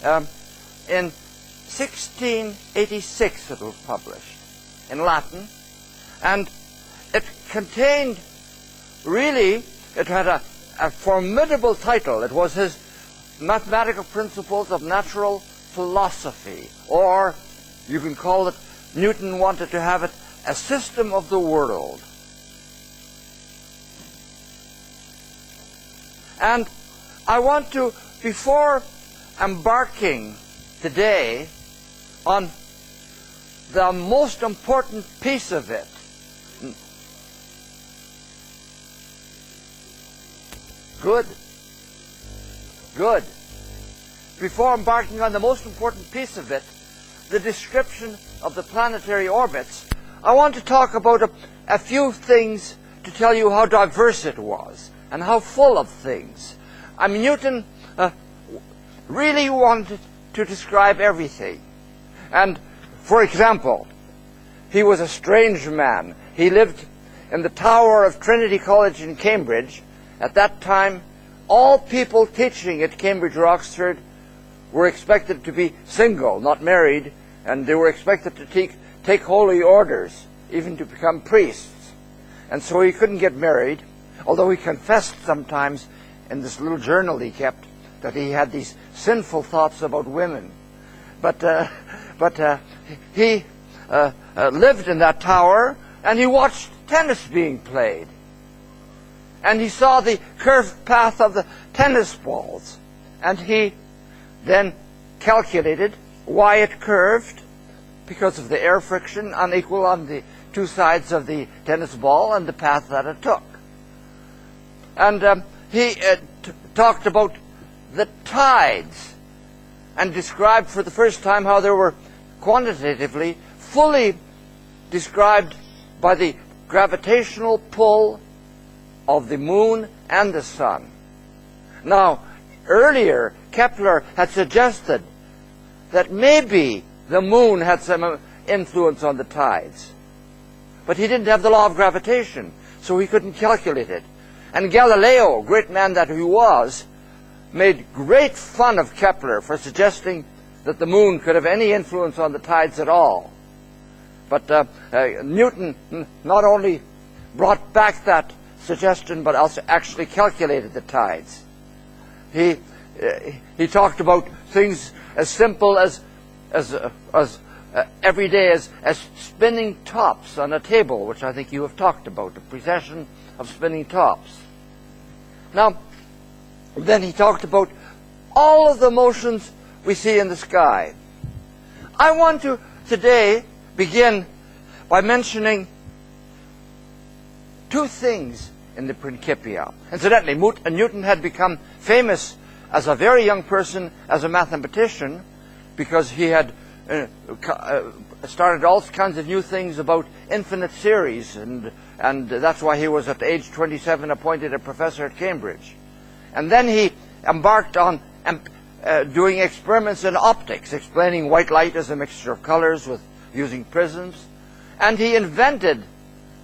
In 1686 it was published in Latin, and it contained, really, it had a formidable title. It was his Mathematical Principles of Natural Philosophy, or you can call it, Newton wanted to have it, a system of the world. And I want to, before embarking today on the most important piece of it, good. Before embarking on the most important piece of it, the description of the planetary orbits, I want to talk about a few things to tell you how diverse it was and how full of things. I mean, Newton really wanted to describe everything. And, for example, he was a strange man. He lived in the tower of Trinity College in Cambridge. At that time, all people teaching at Cambridge or Oxford were expected to be single, not married, and they were expected to take holy orders, even to become priests. And so he couldn't get married, although he confessed sometimes in this little journal he kept that he had these sinful thoughts about women. But he lived in that tower, and he watched tennis being played. And he saw the curved path of the tennis balls. And he then calculated why it curved, because of the air friction unequal on the two sides of the tennis ball and the path that it took. And he talked about the tides and described for the first time how they were quantitatively fully described by the gravitational pull of the moon and the sun. Now, earlier, Kepler had suggested that maybe the moon had some influence on the tides. But he didn't have the law of gravitation, so he couldn't calculate it. And Galileo, great man that he was, made great fun of Kepler for suggesting that the moon could have any influence on the tides at all. But Newton not only brought back that suggestion, but also actually calculated the tides. He talked about things as simple as every day as spinning tops on a table, which I think you have talked about, the precession of spinning tops. Now, then he talked about all of the motions we see in the sky. I want to today begin by mentioning two things in the Principia. Incidentally, Newton had become famous as a very young person as a mathematician because he had started all kinds of new things about infinite series, and that's why he was at age 27 appointed a professor at Cambridge. And then he embarked on doing experiments in optics, explaining white light as a mixture of colors with using prisms. And he invented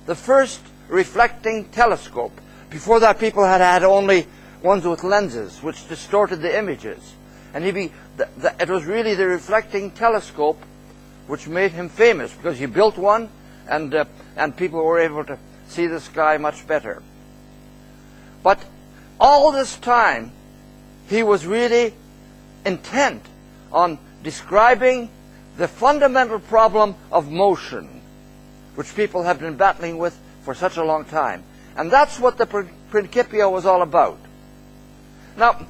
the first reflecting telescope. Before that, people had only ones with lenses, which distorted the images. And it was really the reflecting telescope which made him famous, because he built one, and people were able to see the sky much better. But all this time, he was really intent on describing the fundamental problem of motion, which people have been battling with for such a long time. And that's what the Principia was all about. Now,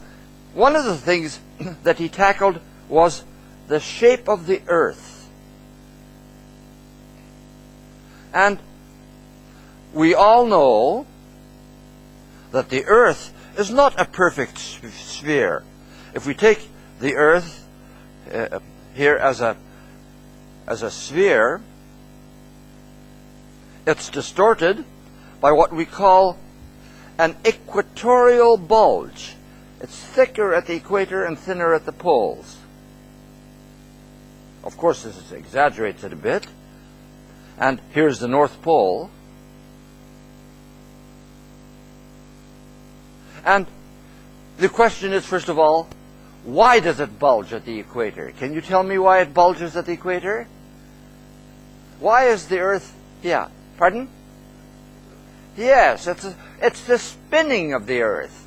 one of the things that he tackled was the shape of the Earth. And we all know that the Earth is not a perfect sphere. If we take the Earth here as a sphere, it's distorted by what we call an equatorial bulge. It's thicker at the equator and thinner at the poles. Of course, this exaggerates it a bit. And here's the North Pole. And the question is, first of all, why does it bulge at the equator? Can you tell me why it bulges at the equator? Why is the Earth, yeah, pardon? Yes, it's the spinning of the Earth.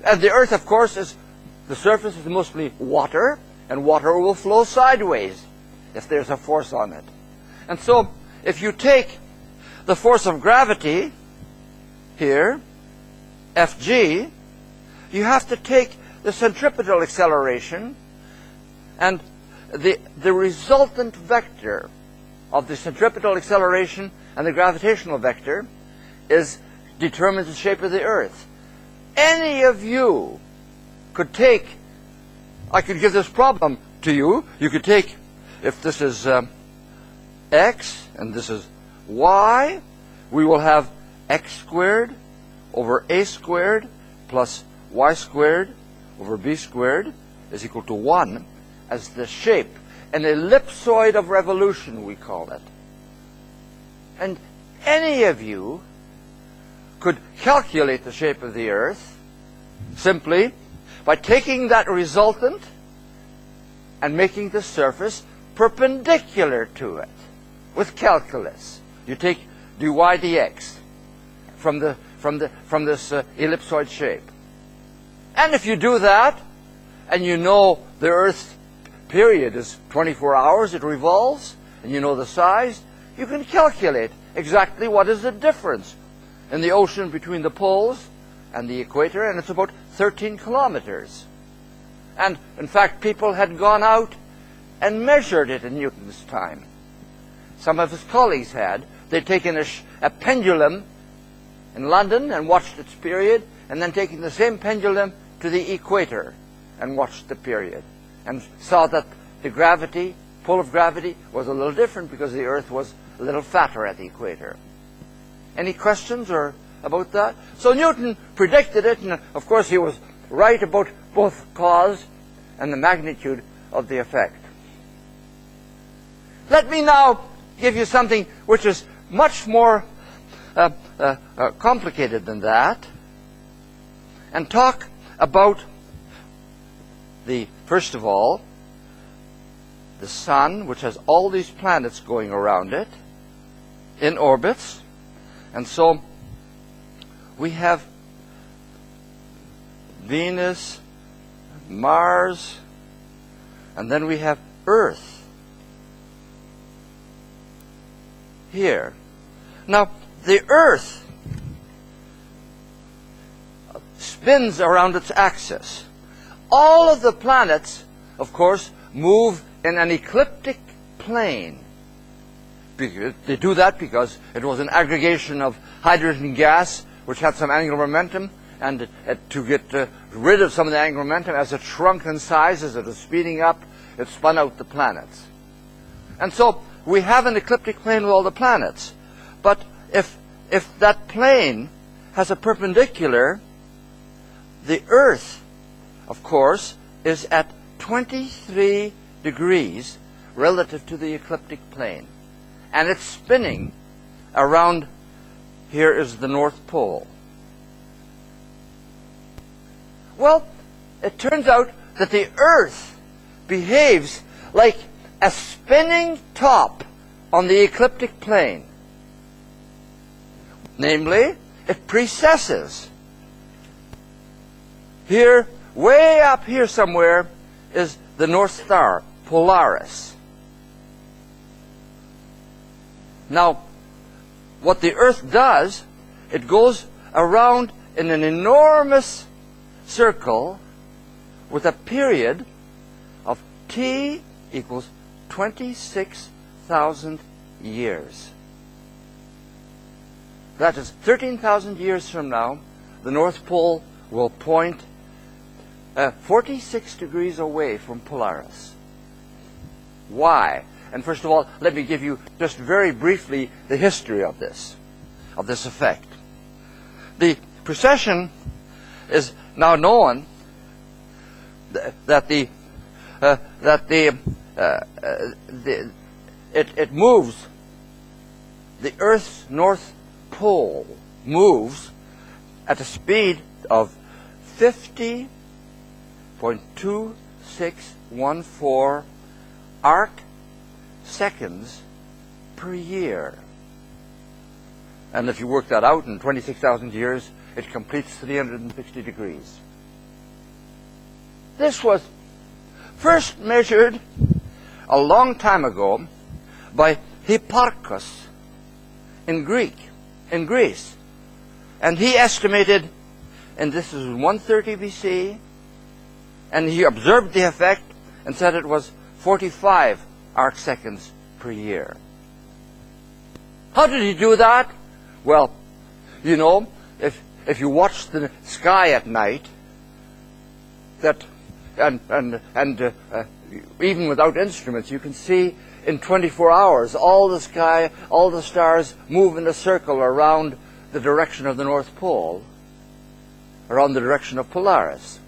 And the Earth, of course, the surface is mostly water, and water will flow sideways if there's a force on it. And so, if you take the force of gravity here, Fg, you have to take the centripetal acceleration, and the resultant vector of the centripetal acceleration and the gravitational vector determines the shape of the Earth. Any of you could take, I could give this problem to you. You could take, if this is x and this is y, we will have x squared over a squared plus y squared over b squared is equal to 1 as the shape. An ellipsoid of revolution, we call it. And any of you could calculate the shape of the Earth simply by taking that resultant and making the surface perpendicular to it with calculus. You take dy dx from this ellipsoid shape. And if you do that, and you know the Earth's period is 24 hours, it revolves, and you know the size, you can calculate exactly what is the difference in the ocean between the poles and the equator, and it's about 13 kilometers. And, in fact, people had gone out and measured it in Newton's time. Some of his colleagues had. They'd taken a pendulum in London and watched its period, and then taken the same pendulum to the equator and watched the period, and saw that the gravity, pull of gravity, was a little different because the Earth was a little fatter at the equator. Any questions about that? So Newton predicted it, and of course he was right about both cause and the magnitude of the effect. Let me now give you something which is much more complicated than that, and talk about first of all, the Sun, which has all these planets going around it in orbits. And so we have Venus, Mars, and then we have Earth here. Now, the Earth spins around its axis. All of the planets, of course, move in an ecliptic plane. They do that because it was an aggregation of hydrogen gas which had some angular momentum, and to get rid of some of the angular momentum, as it shrunk in size, as it was speeding up, it spun out the planets. And so we have an ecliptic plane with all the planets. But if that plane has a perpendicular, the Earth, of course, is at 23 degrees relative to the ecliptic plane. And it's spinning around, here is the North Pole. Well, it turns out that the Earth behaves like a spinning top on the ecliptic plane. Namely, it precesses. Here, way up here somewhere, is the North Star, Polaris. Now, what the Earth does, it goes around in an enormous circle with a period of t equals 26,000 years. That is 13,000 years from now, the North Pole will point 46 degrees away from Polaris. Why? And first of all, let me give you just very briefly the history of this effect. The precession is now known that it moves. The Earth's North Pole moves at a speed of 50.2 0.2614 arc seconds per year. And if you work that out in 26,000 years, it completes 360 degrees. This was first measured a long time ago by Hipparchus in Greece. And he estimated, and this is 130 BC, and he observed the effect and said it was 45 arc seconds per year. How did he do that? Well, you know, if you watch the sky at night, even without instruments, you can see in 24 hours all the sky, all the stars move in a circle around the direction of the North Pole, around the direction of Polaris.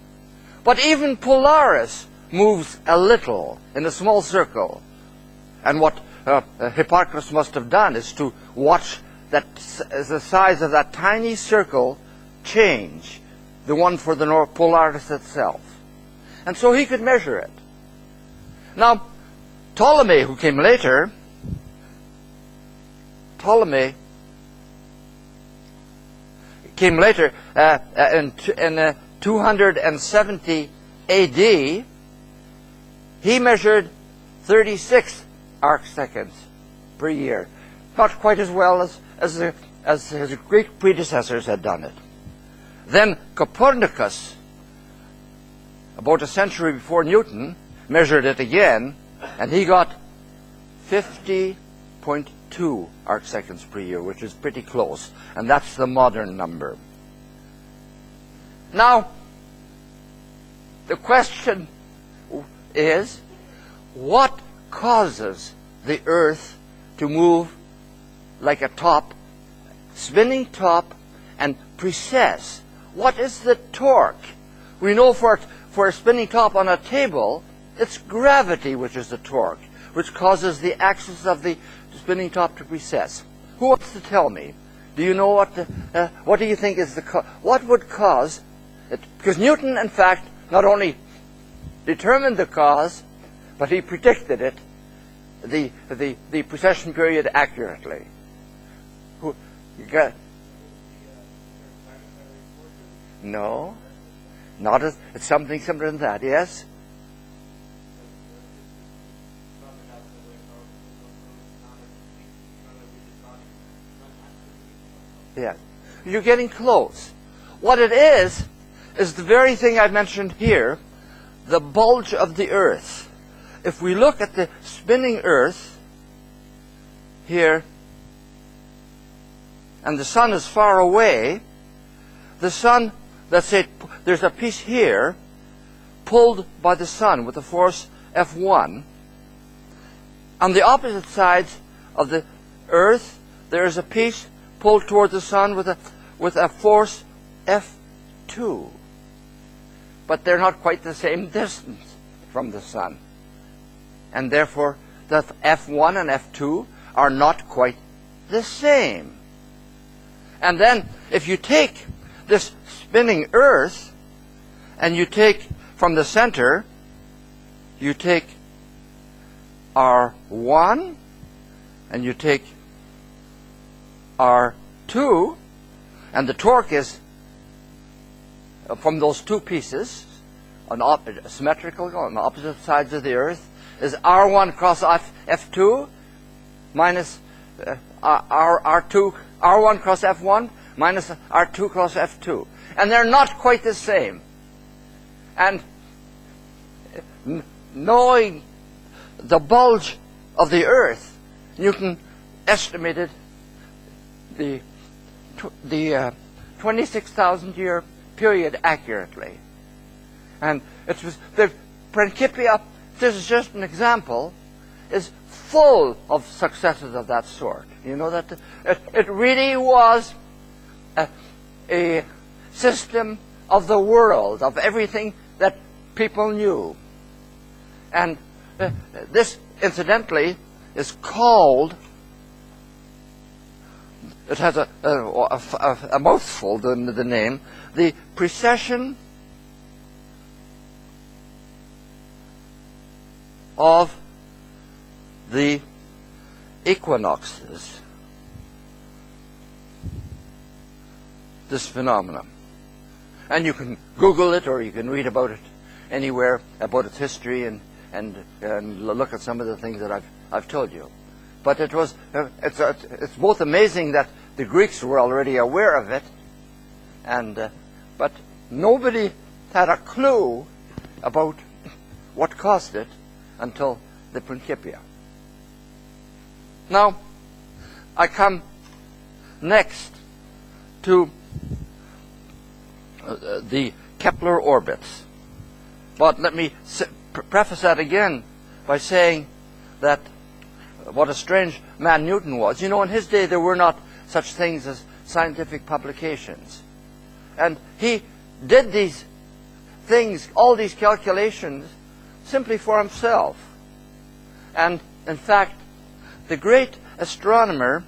But even Polaris moves a little in a small circle. And what Hipparchus must have done is to watch the size of that tiny circle change, the one for the North Polaris itself. And so he could measure it. Now, Ptolemy, who came later, in 270 AD, he measured 36 arc seconds per year. Not quite as well as his great predecessors had done it. Then Copernicus, about a century before Newton, measured it again, and he got 50.2 arc seconds per year, which is pretty close, and that's the modern number. Now, the question is, what causes the Earth to move like a top, spinning top, and precess? What is the torque? We know for a spinning top on a table, it's gravity which is the torque, which causes the axis of the spinning top to precess. Who wants to tell me? Do you know what do you think is what would cause it? Because Newton, in fact, not only determined the cause, but he predicted it, the precession period, accurately. Who? You got? No, not as it's something similar than that. Yes. Yeah, you're getting close. What it is the very thing I mentioned here, the bulge of the Earth. If we look at the spinning Earth here, and the sun is far away, the sun, let's say there's a piece here pulled by the sun with a force F1. On the opposite sides of the Earth, there is a piece pulled toward the sun with a force F2. But they're not quite the same distance from the sun. And therefore, the F1 and F2 are not quite the same. And then, if you take this spinning Earth, and you take from the center, you take R1, and you take R2, and the torque is from those two pieces, symmetrical on the opposite sides of the Earth, is R1 cross F2 minus R2, R1 cross F1 minus R2 cross F2. And they're not quite the same. And knowing the bulge of the Earth, Newton estimated the 26,000 year period accurately. And it was the Principia, this is just an example, is full of successes of that sort. You know that it really was a system of the world, of everything that people knew. And this, incidentally, is called, it has a mouthful, the name, the Procession of the equinoxes, this phenomenon. And you can Google it, or you can read about it anywhere, about its history, and look at some of the things that I've told you. But it's both amazing that the Greeks were already aware of it, but nobody had a clue about what caused it until the Principia. Now, I come next to the Kepler orbits. But let me preface that again by saying that what a strange man Newton was. You know, in his day there were not such things as scientific publications. And he did these things, all these calculations, simply for himself. And in fact, the great astronomer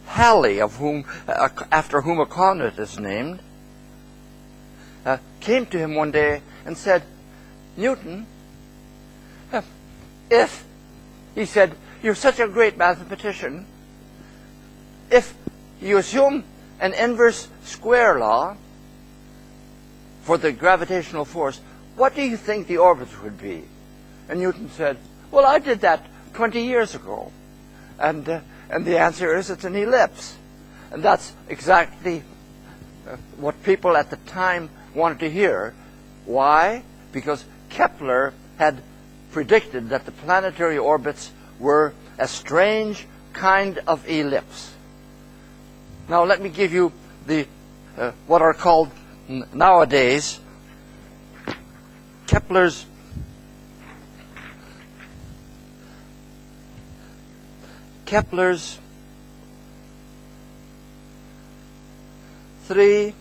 Halley, after whom a comet is named, came to him one day and said, "Newton, he said, you're such a great mathematician, if you assume an inverse square law for the gravitational force, what do you think the orbits would be?" And Newton said, "Well, I did that 20 years ago." And the answer is it's an ellipse. And that's exactly what people at the time wanted to hear. Why? Because Kepler had predicted that the planetary orbits were a strange kind of ellipse. Now let me give you the what are called nowadays Kepler's three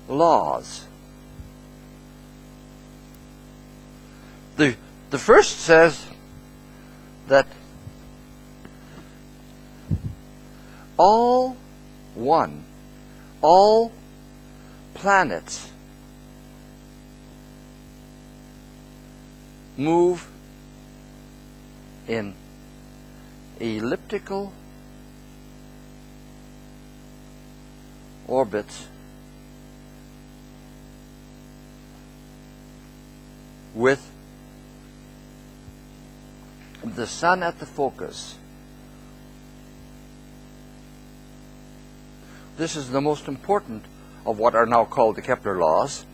laws. The first says that all planets move in elliptical orbits with the sun at the focus. This is the most important of what are now called the Kepler laws.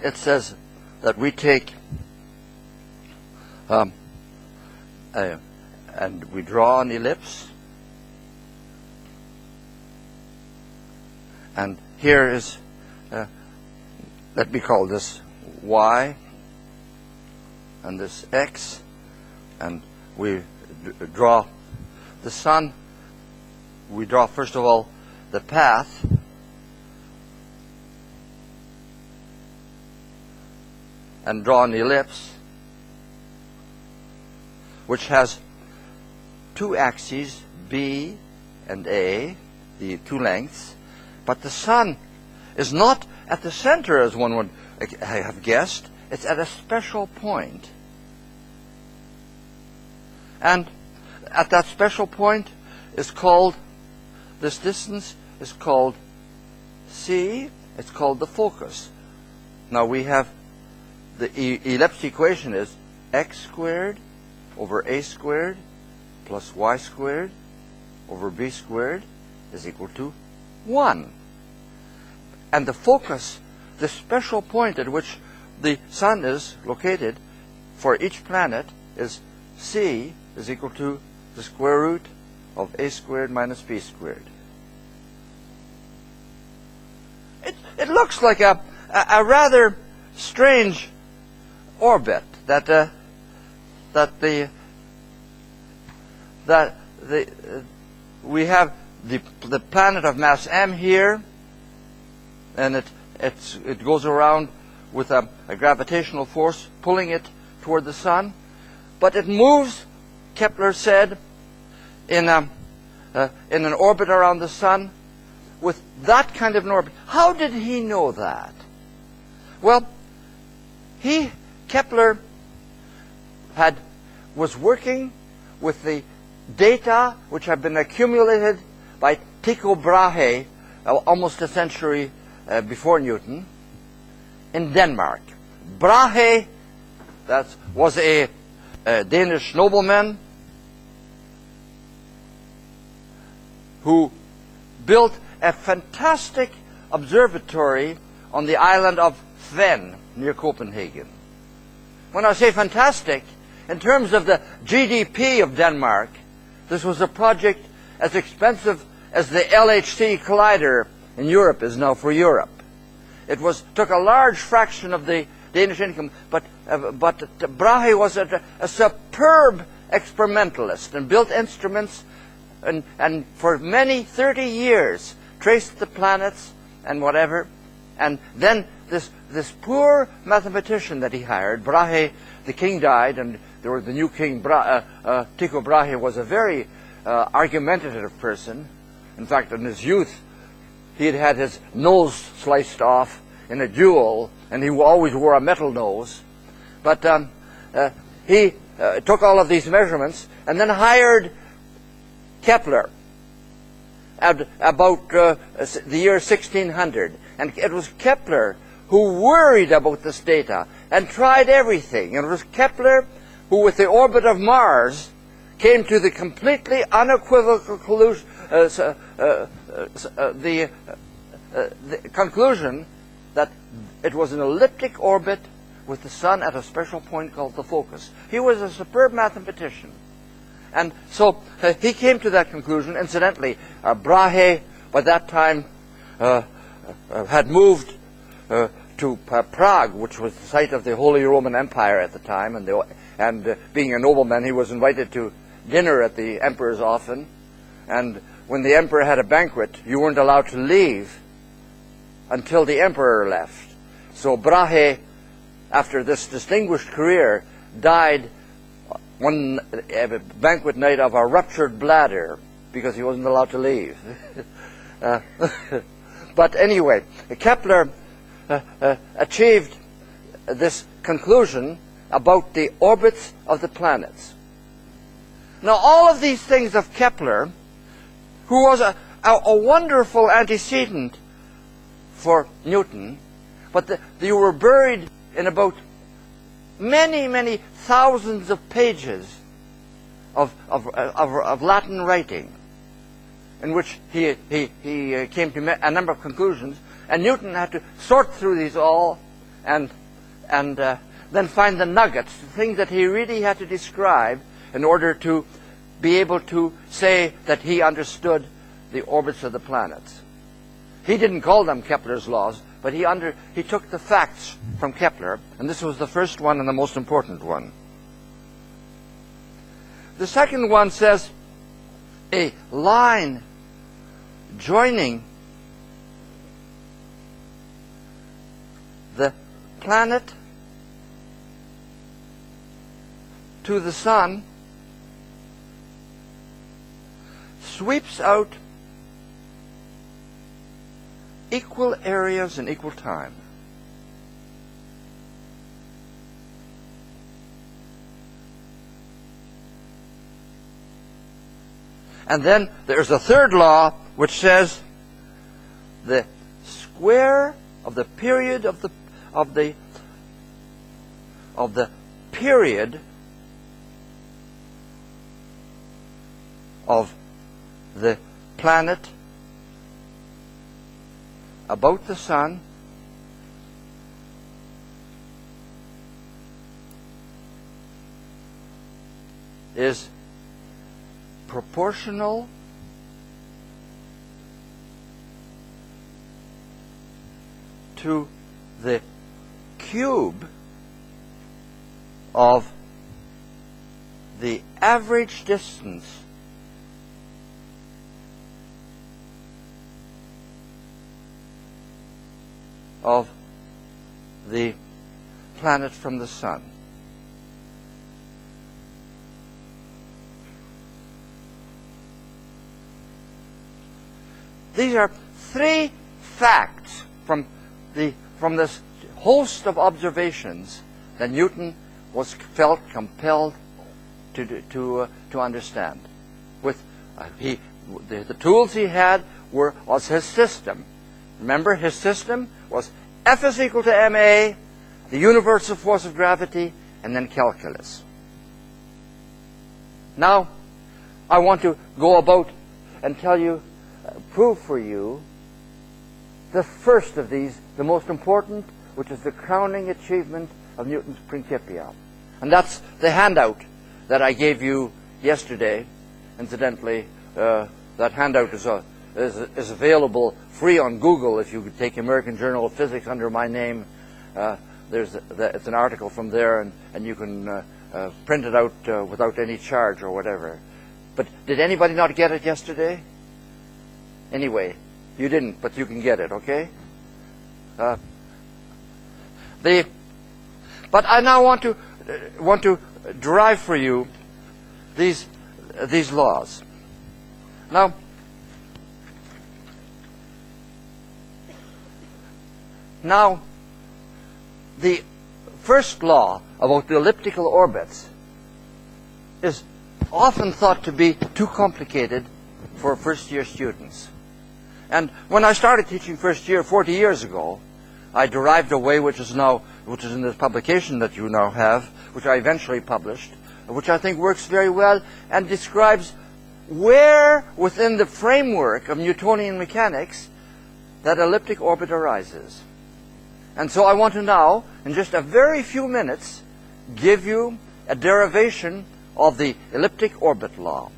It says that we take and we draw an ellipse, and here is let me call this y and this x, and we draw the sun. We draw first of all the path, and draw an ellipse which has two axes, B and A, the two lengths, but the sun is not at the center as one would have guessed. It's at a special point. And at that special point is called, this distance is called C, it's called the focus. Now we have the ellipse equation is x squared over a squared plus y squared over b squared is equal to 1. And the focus, the special point at which the sun is located for each planet, is C is equal to the square root of a squared minus b squared. It looks like a rather strange orbit that we have the planet of mass m here, and it goes around with a gravitational force pulling it toward the sun, but it moves, Kepler said, in an orbit around the sun with that kind of an orbit. How did he know that? Well, Kepler was working with the data which had been accumulated by Tycho Brahe almost a century before Newton in Denmark. Brahe was a Danish nobleman who built a fantastic observatory on the island of Fven near Copenhagen. When I say fantastic, in terms of the GDP of Denmark, this was a project as expensive as the LHC collider in Europe is now for Europe. It took a large fraction of the Danish income, but Brahe was a superb experimentalist and built instruments and for many 30 years traced the planets and whatever. And then this poor mathematician that he hired, Brahe, the king died, and there was the new king. Tycho Brahe was a very argumentative person. In fact, in his youth, he had had his nose sliced off in a duel, and he always wore a metal nose. But he took all of these measurements and then hired Kepler at about the year 1600. And it was Kepler who worried about this data and tried everything. And it was Kepler who, with the orbit of Mars, came to the completely unequivocal conclusion that it was an elliptic orbit with the sun at a special point called the focus. He was a superb mathematician. And so he came to that conclusion. Incidentally, Brahe, by that time, had moved to Prague, which was the site of the Holy Roman Empire at the time. And being a nobleman, he was invited to dinner at the emperor's often. And when the emperor had a banquet, you weren't allowed to leave until the emperor left. So Brahe, after this distinguished career, died one banquet night of a ruptured bladder because he wasn't allowed to leave. But anyway, Kepler achieved this conclusion about the orbits of the planets. Now, all of these things of Kepler, who was a wonderful antecedent for Newton, but they were buried in about many thousands of pages of Latin writing, in which he came to a number of conclusions, and Newton had to sort through these all and then find the nuggets, the things that he really had to describe in order to be able to say that he understood the orbits of the planets. He didn't call them Kepler's laws, but he took the facts from Kepler, and this was the first one and the most important one. The second one says a line joining the planet to the sun sweeps out equal areas in equal time. And then there's a third law which says the square of the period of the period of the planet about the sun is proportional to the cube of the average distance of the planet from the sun. These are three facts from this host of observations that Newton was felt compelled to understand. With the tools he had was his system. Remember, his system was F is equal to ma, the universal force of gravity, and then calculus. Now, I want to go about and tell you, prove for you, the first of these, the most important, which is the crowning achievement of Newton's Principia. And that's the handout that I gave you yesterday. Incidentally, that handout is available free on Google if you take American Journal of Physics under my name. It's an article from there, and you can print it out without any charge or whatever. But did anybody not get it yesterday? Anyway, you didn't, but you can get it, okay? But I now want to derive for you these laws. Now, the first law about the elliptical orbits is often thought to be too complicated for first-year students. And when I started teaching first year 40 years ago, I derived a way which is in this publication that you now have, which I eventually published, which I think works very well and describes where within the framework of Newtonian mechanics that elliptic orbit arises. And so I want to now, in just a very few minutes, give you a derivation of the elliptic orbit law.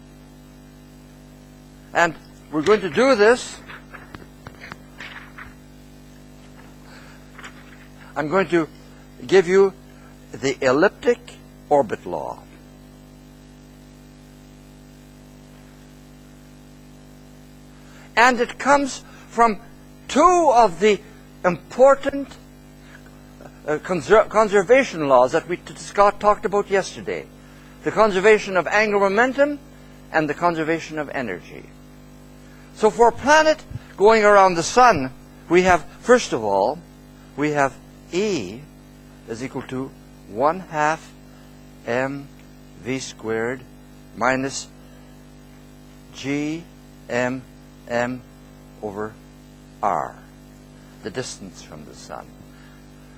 And we're going to do this. I'm going to give you the elliptic orbit law. And it comes from two of the important conservation laws that we talked about yesterday. The conservation of angular momentum and the conservation of energy. So for a planet going around the sun, we have, first of all, we have E is equal to 1/2 mv squared minus g m over r, the distance from the sun.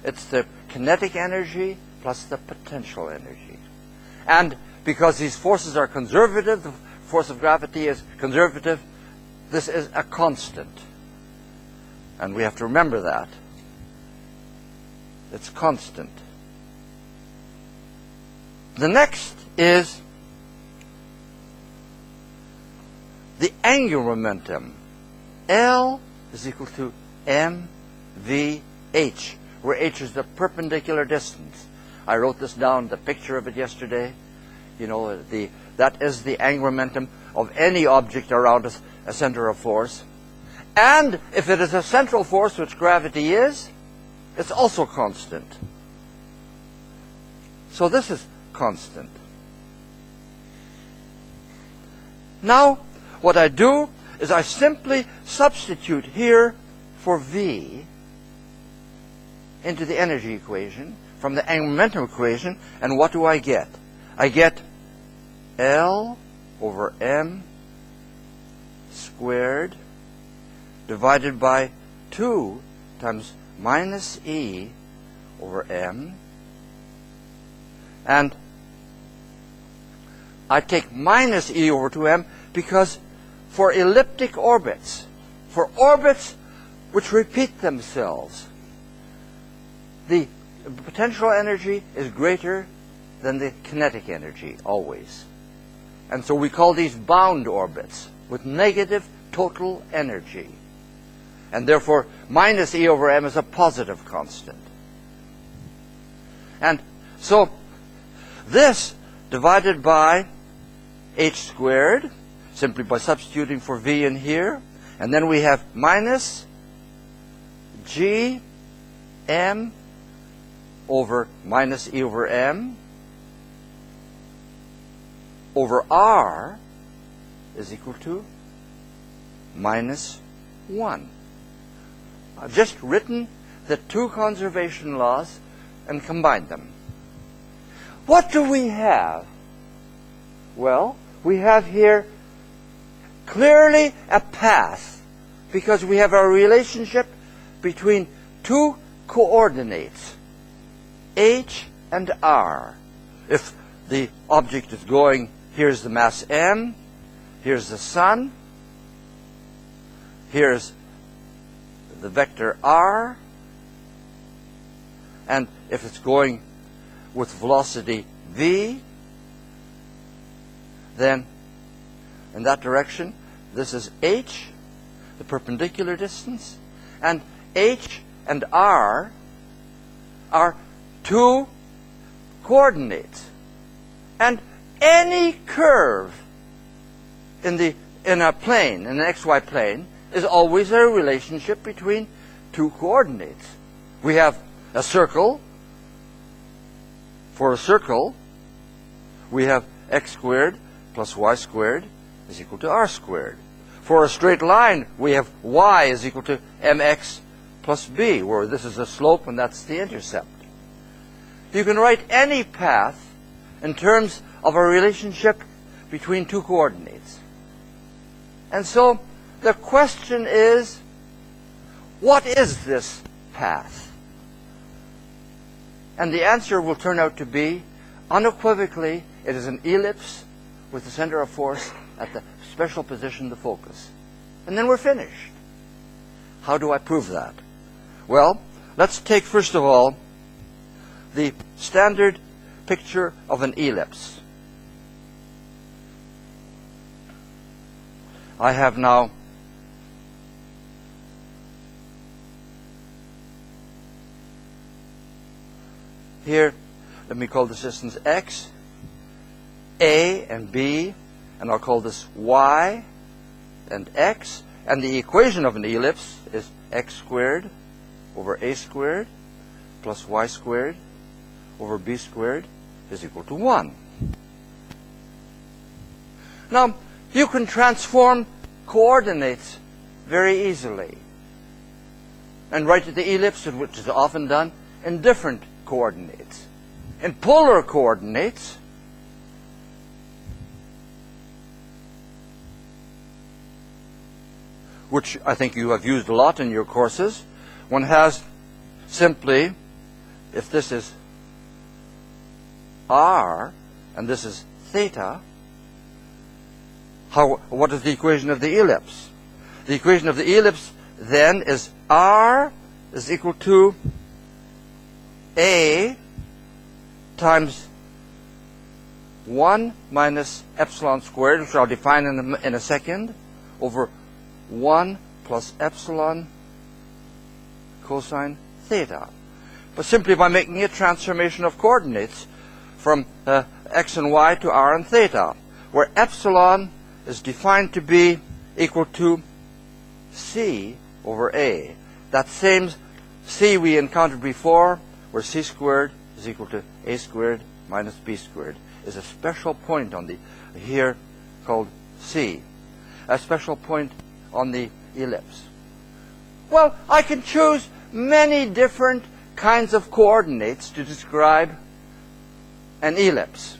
It's the kinetic energy plus the potential energy. And because these forces are conservative, the force of gravity is conservative, this is a constant. And we have to remember that. It's constant. The next is the angular momentum. L is equal to mvh, where h is the perpendicular distance. I wrote this down, the picture of it yesterday. You know, that is the angular momentum of any object around a center of force. And if it is a central force, which gravity is, it's also constant. So this is constant. Now, what I do is I simply substitute here for V into the energy equation from the angular momentum equation, and what do I get? I get L over m squared divided by 2 times minus E over m, and I take minus E over 2m because for elliptic orbits, for orbits which repeat themselves, the potential energy is greater than the kinetic energy, always. And so we call these bound orbits with negative total energy. And therefore, minus E over m is a positive constant. And so, this divided by h squared, simply by substituting for V in here, and then we have minus g m over minus E over m over r is equal to minus 1. I've just written the two conservation laws and combined them. what do we have? Well, we have here clearly a path, because we have a relationship between two coordinates, h and r. If the object is going, here's the mass m, here's the sun, here's the vector r, and if it's going with velocity v, then in that direction, this is h, the perpendicular distance, and h and r are two coordinates. And any curve in a plane, in an xy plane, is always a relationship between two coordinates. We have a circle. For a circle, we have x squared plus y squared is equal to r squared. For a straight line, we have y is equal to mx plus b, where this is the slope and that's the intercept. You can write any path in terms of a relationship between two coordinates. And so the question is, what is this path? And the answer will turn out to be, unequivocally, it is an ellipse with the center of force at the special position, the focus. And then we're finished. How do I prove that? Well, let's take, first of all, the standard picture of an ellipse. I have now here, let me call this distance x, a and b, and I'll call this y and x, and the equation of an ellipse is x squared over a squared plus y squared over b squared is equal to 1. Now, you can transform coordinates very easily and write the ellipse, which is often done, in different coordinates. In polar coordinates, which I think you have used a lot in your courses, one has simply, if this is r and this is theta, what is the equation of the ellipse? The equation of the ellipse then is r is equal to a times 1 minus epsilon squared, which I'll define in a second, over 1 plus epsilon cosine theta. But simply by making a transformation of coordinates from x and y to r and theta, where epsilon is defined to be equal to c over a. That same c we encountered before, where c squared is equal to a squared minus b squared, is a special point on the here called c, a special point on the ellipse. Well, I can choose many different kinds of coordinates to describe an ellipse.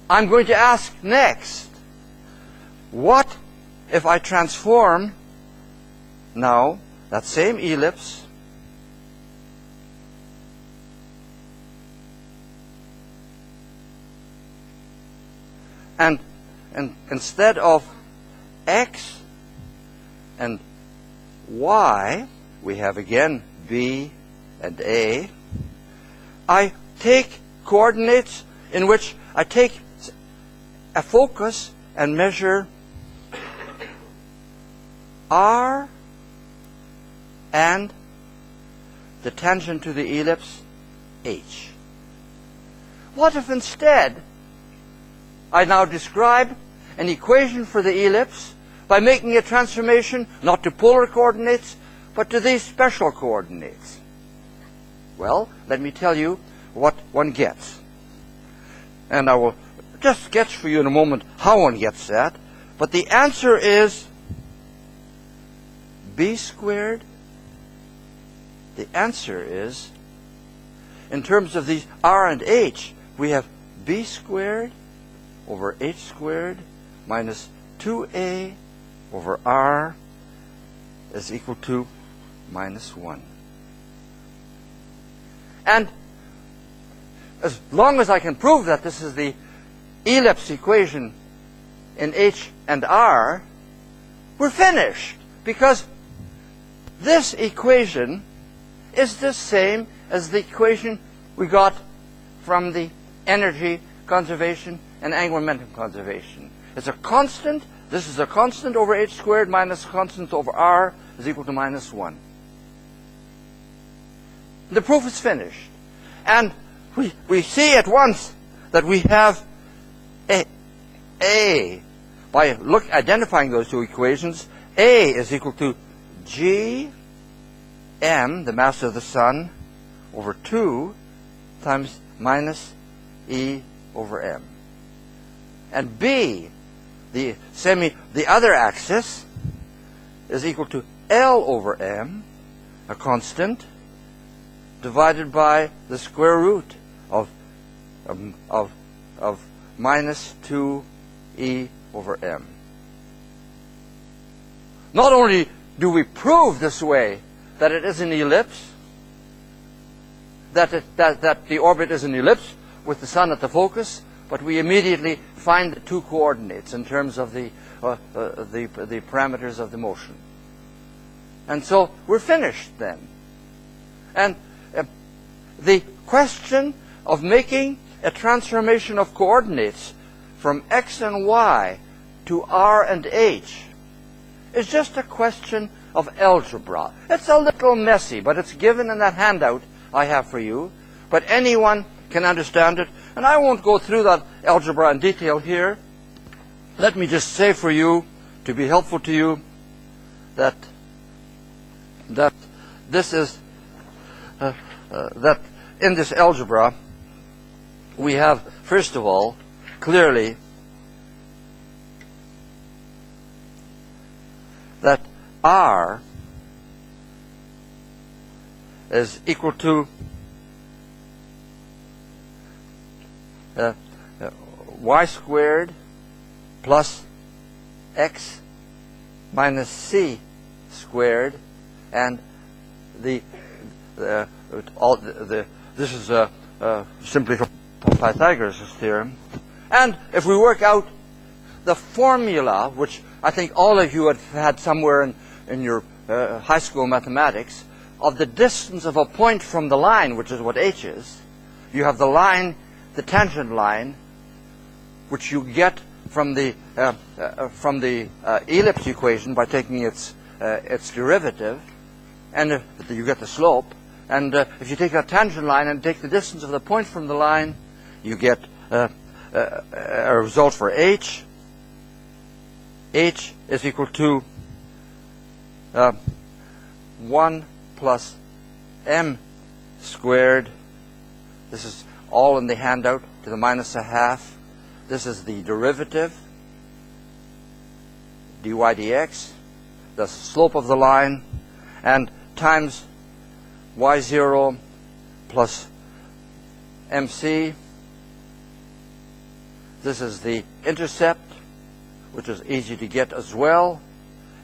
I'm going to ask next, what if I transform now that same ellipse and instead of x and y, we have again b and a. I take coordinates in which I take a focus and measure r and the tangent to the ellipse h. What if instead I now describe an equation for the ellipse by making a transformation not to polar coordinates, but to these special coordinates? Well, let me tell you what one gets. And I will just sketch for you in a moment how one gets that. But the answer is b squared. The answer is in terms of these r and h, we have b squared over h squared minus 2a over r is equal to minus 1. And as long as I can prove that this is the ellipse equation in h and r, we're finished, because this equation is the same as the equation we got from the energy conservation and angular momentum conservation. It's a constant. This is a constant over h squared minus constant over r is equal to minus 1. The proof is finished. And we see at once that we have A. By identifying those two equations, A is equal to g m, the mass of the sun, over 2 times minus E over m. And B, the other axis, is equal to L over m, a constant, divided by the square root of minus 2E over m. Not only do we prove this way that it is an ellipse, that the orbit is an ellipse with the sun at the focus, but we immediately find the two coordinates in terms of the parameters of the motion. And so we're finished then. And the question of making a transformation of coordinates from x and y to r and h is just a question of algebra. It's a little messy, but it's given in that handout I have for you. But anyone can understand it. And I won't go through that algebra in detail here. Let me just say for you, to be helpful to you, that this is that in this algebra we have, first of all, clearly that r is equal to y squared plus x minus c squared, and this is simply from Pythagoras' theorem. And if we work out the formula, which I think all of you have had somewhere in your high school mathematics, of the distance of a point from the line, which is what h is, you have the line, the tangent line, which you get from the ellipse equation by taking its derivative, and you get the slope. And if you take that tangent line and take the distance of the point from the line, you get a result for h. H is equal to 1 plus m squared. This is all in the handout to the minus a half. This is the derivative, dy dx, the slope of the line, and times y0 plus mc. This is the intercept, which is easy to get as well.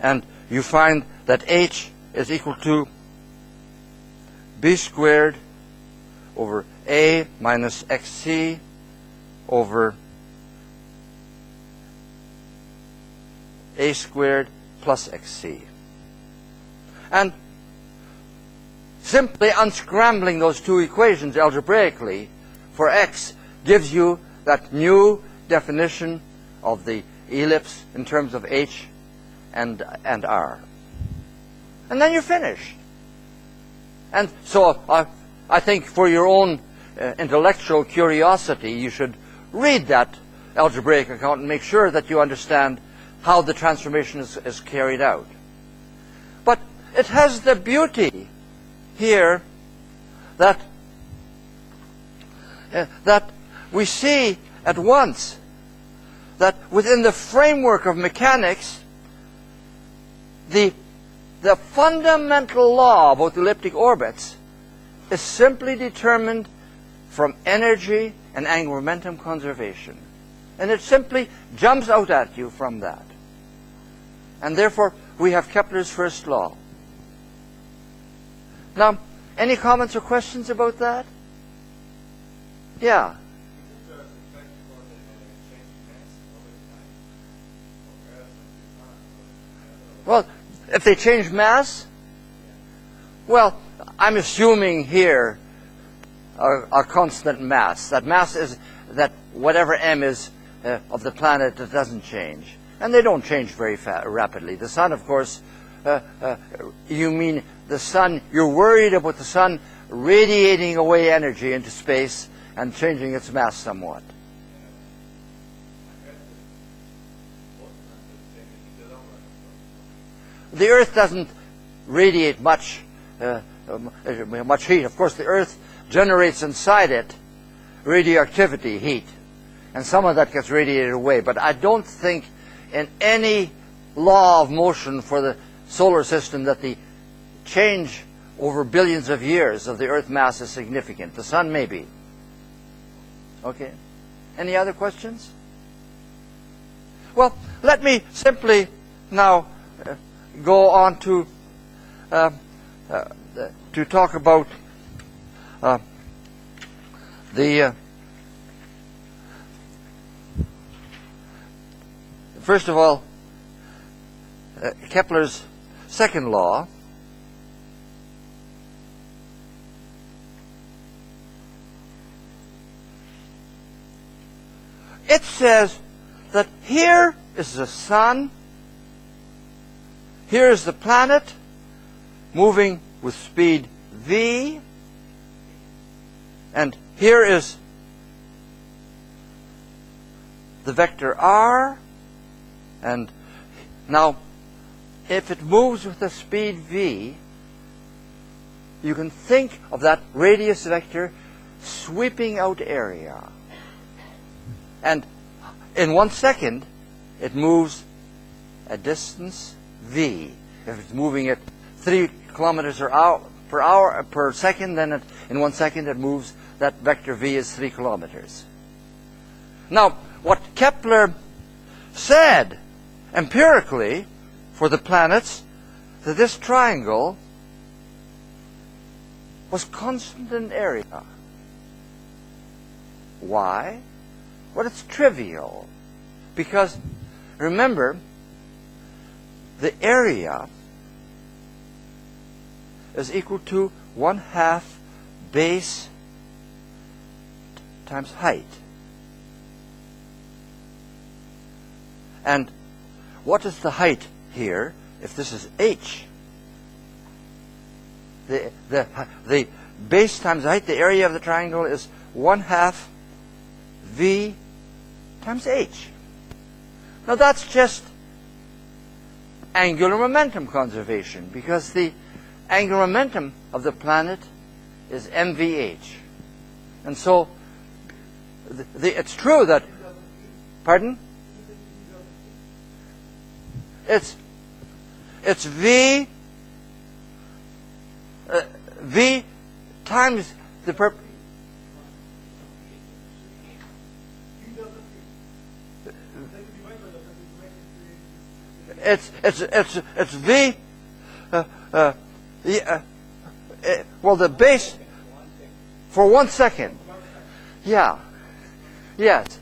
And you find that h is equal to b squared over a minus xc over a squared plus xc. And simply unscrambling those two equations algebraically for x gives you that new definition of the ellipse in terms of h and r. And then you're finished. And so I think for your own intellectual curiosity, you should read that algebraic account and make sure that you understand how the transformation is carried out. But it has the beauty here that we see at once that within the framework of mechanics, the fundamental law about elliptic orbits is simply determined from energy and angular momentum conservation. And it simply jumps out at you from that. And therefore, we have Kepler's first law. Now, any comments or questions about that? Yeah. Well, if they change mass, well, I'm assuming here a constant mass. That mass is that whatever m is of the planet, that doesn't change. And they don't change very rapidly. The sun, of course, you mean the sun, you're worried about the sun radiating away energy into space and changing its mass somewhat. The Earth doesn't radiate much heat. Of course, the Earth generates inside it radioactivity, heat, and some of that gets radiated away. But I don't think in any law of motion for the solar system that the change over billions of years of the Earth mass is significant. The sun may be. Okay. Any other questions? Well, let me simply now go on to talk about first of all, Kepler's second law. It says that here is the sun, here is the planet moving with speed v, and here is the vector r, and now if it moves with the speed v, you can think of that radius vector sweeping out area. And in 1 second, it moves a distance v. If it's moving at 3 kilometers per second, then in 1 second it moves, that vector v is 3 kilometers. Now, what Kepler said empirically for the planets, that this triangle was constant in area. Why? Well, it's trivial, because remember, the area is equal to 1/2 base times height. And what is the height here if this is h? The base times the height, the area of the triangle is 1/2 v times h. Now that's just angular momentum conservation, because the angular momentum of the planet is mvh. And so it's true that, pardon? It's v v times the it's v well, the base for 1 second. Yeah. Yes.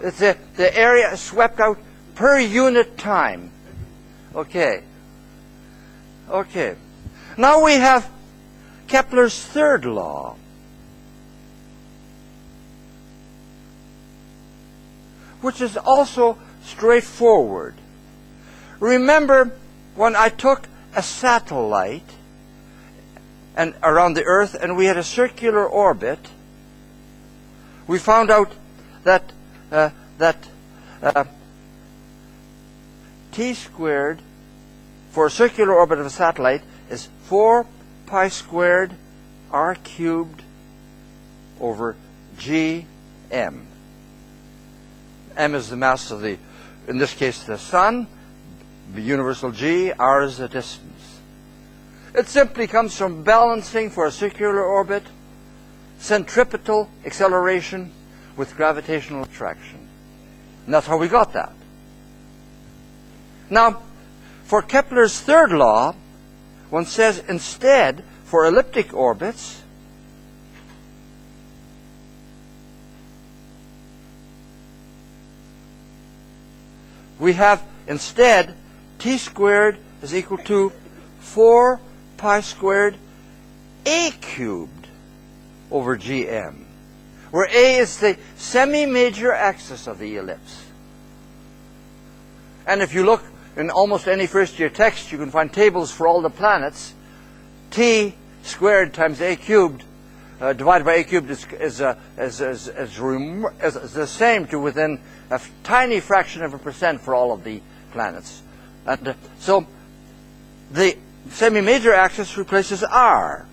It's the area swept out per unit time. Okay. Okay. Now we have Kepler's third law, which is also straightforward. Remember when I took a satellite and around the Earth and we had a circular orbit, we found out that t squared for a circular orbit of a satellite is 4 pi squared r cubed over g m. M is the mass of the, in this case, the sun. The universal g, r is the distance. It simply comes from balancing for a circular orbit centripetal acceleration with gravitational attraction. And that's how we got that. Now, for Kepler's third law, one says instead, for elliptic orbits, we have instead t squared is equal to 4 pi squared a cubed over gm, where a is the semi-major axis of the ellipse. And if you look in almost any first-year text, you can find tables for all the planets. T squared times a cubed divided by a cubed is the same to within a tiny fraction of a percent for all of the planets. And so the semi-major axis replaces r.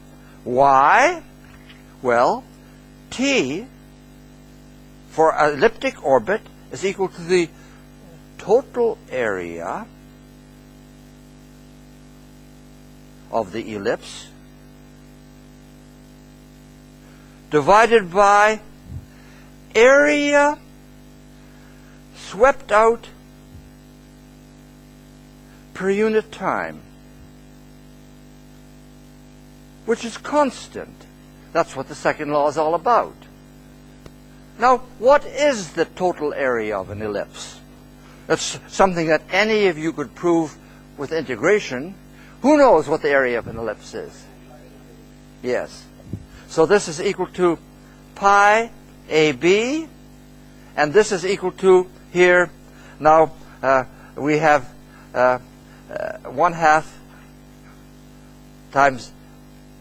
Why? Well, t for an elliptic orbit is equal to the total area of the ellipse divided by area swept out per unit time, which is constant. That's what the second law is all about. Now, what is the total area of an ellipse? It's something that any of you could prove with integration. Who knows what the area of an ellipse is? Yes. So this is equal to pi AB, and this is equal to here. Now we have 1/2 times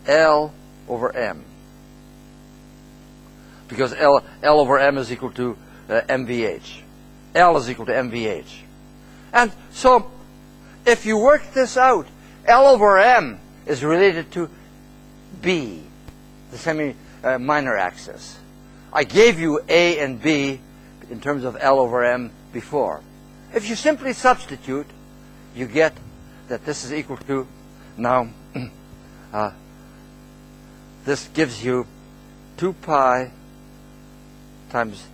L over M, because L over M is equal to MVH. L is equal to MVH. And so if you work this out, L over M is related to B, the semi-minor axis. I gave you A and B in terms of L over M before. If you simply substitute, you get that this is equal to, now, this gives you 2 pi times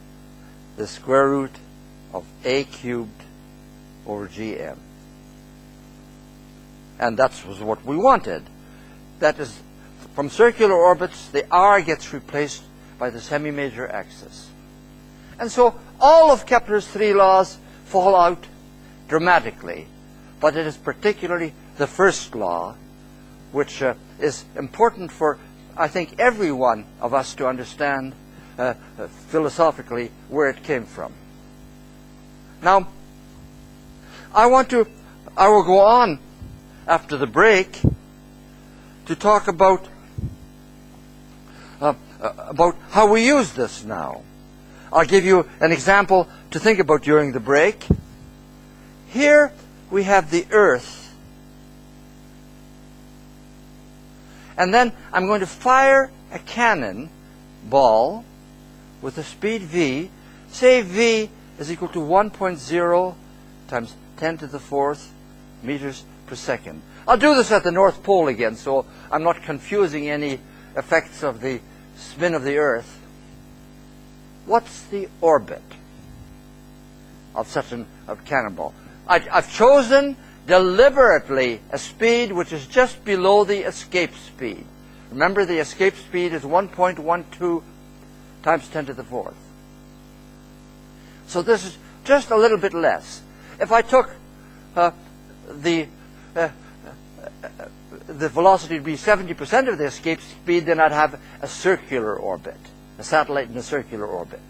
the square root of a cubed over gm. And that was what we wanted. That is, from circular orbits, the r gets replaced by the semi-major axis. And so all of Kepler's 3 laws fall out dramatically, but it is particularly the first law which is important for, I think, every one of us to understand philosophically where it came from. Now, I will go on after the break to talk about how we use this now. I'll give you an example to think about during the break. Here we have the Earth. And then I'm going to fire a cannonball with a speed v. Say v is equal to 1.0 times 10 to the 4th meters per second. I'll do this at the North Pole again, so I'm not confusing any effects of the spin of the Earth. What's the orbit of such a cannonball? I've chosen deliberately a speed which is just below the escape speed. Remember, the escape speed is 1.12 times 10 to the 4th. So this is just a little bit less. If I took the velocity to be 70% of the escape speed, then I'd have a circular orbit, a satellite in a circular orbit,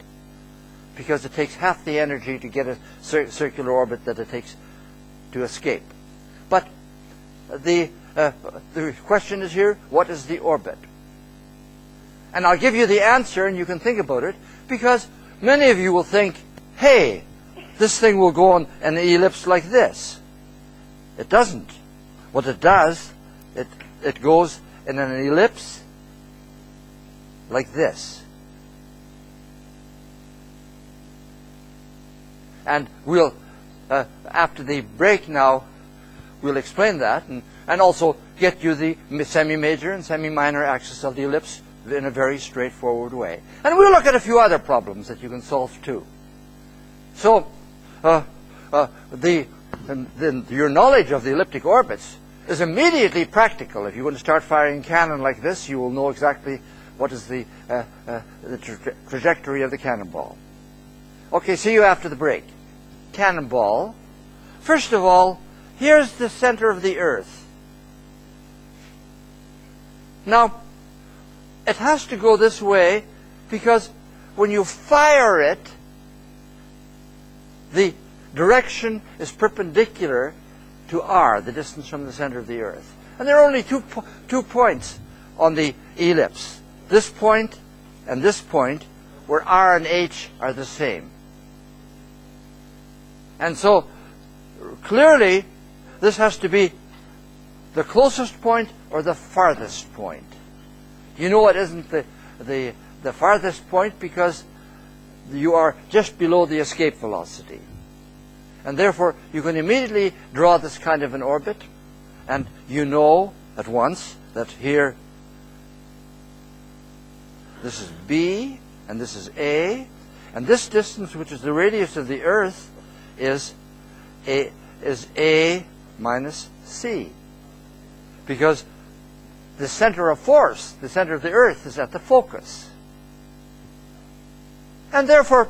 because it takes half the energy to get a circular orbit that it takes to escape. But the question is here, what is the orbit? And I'll give you the answer, and you can think about it, because many of you will think, hey, this thing will go on an ellipse like this. It doesn't. What it does, it goes in an ellipse like this. And we'll, after the break now, we'll explain that and also get you the semi-major and semi-minor axis of the ellipse in a very straightforward way. And we'll look at a few other problems that you can solve too. So, your knowledge of the elliptic orbits is immediately practical. If you're going to start firing cannon like this, you will know exactly what is the trajectory of the cannonball. Okay, see you after the break. Cannonball. First of all, here's the center of the Earth. Now, it has to go this way because when you fire it, the direction is perpendicular to r, the distance from the center of the Earth. And there are only two points on the ellipse. This point and this point, where r and h are the same. And so, clearly, this has to be the closest point or the farthest point. You know it isn't the farthest point because you are just below the escape velocity. And therefore, you can immediately draw this kind of an orbit, and you know at once that here, this is B, and this is A, and this distance, which is the radius of the Earth, is A minus C. Because the center of force, the center of the Earth, is at the focus. And therefore,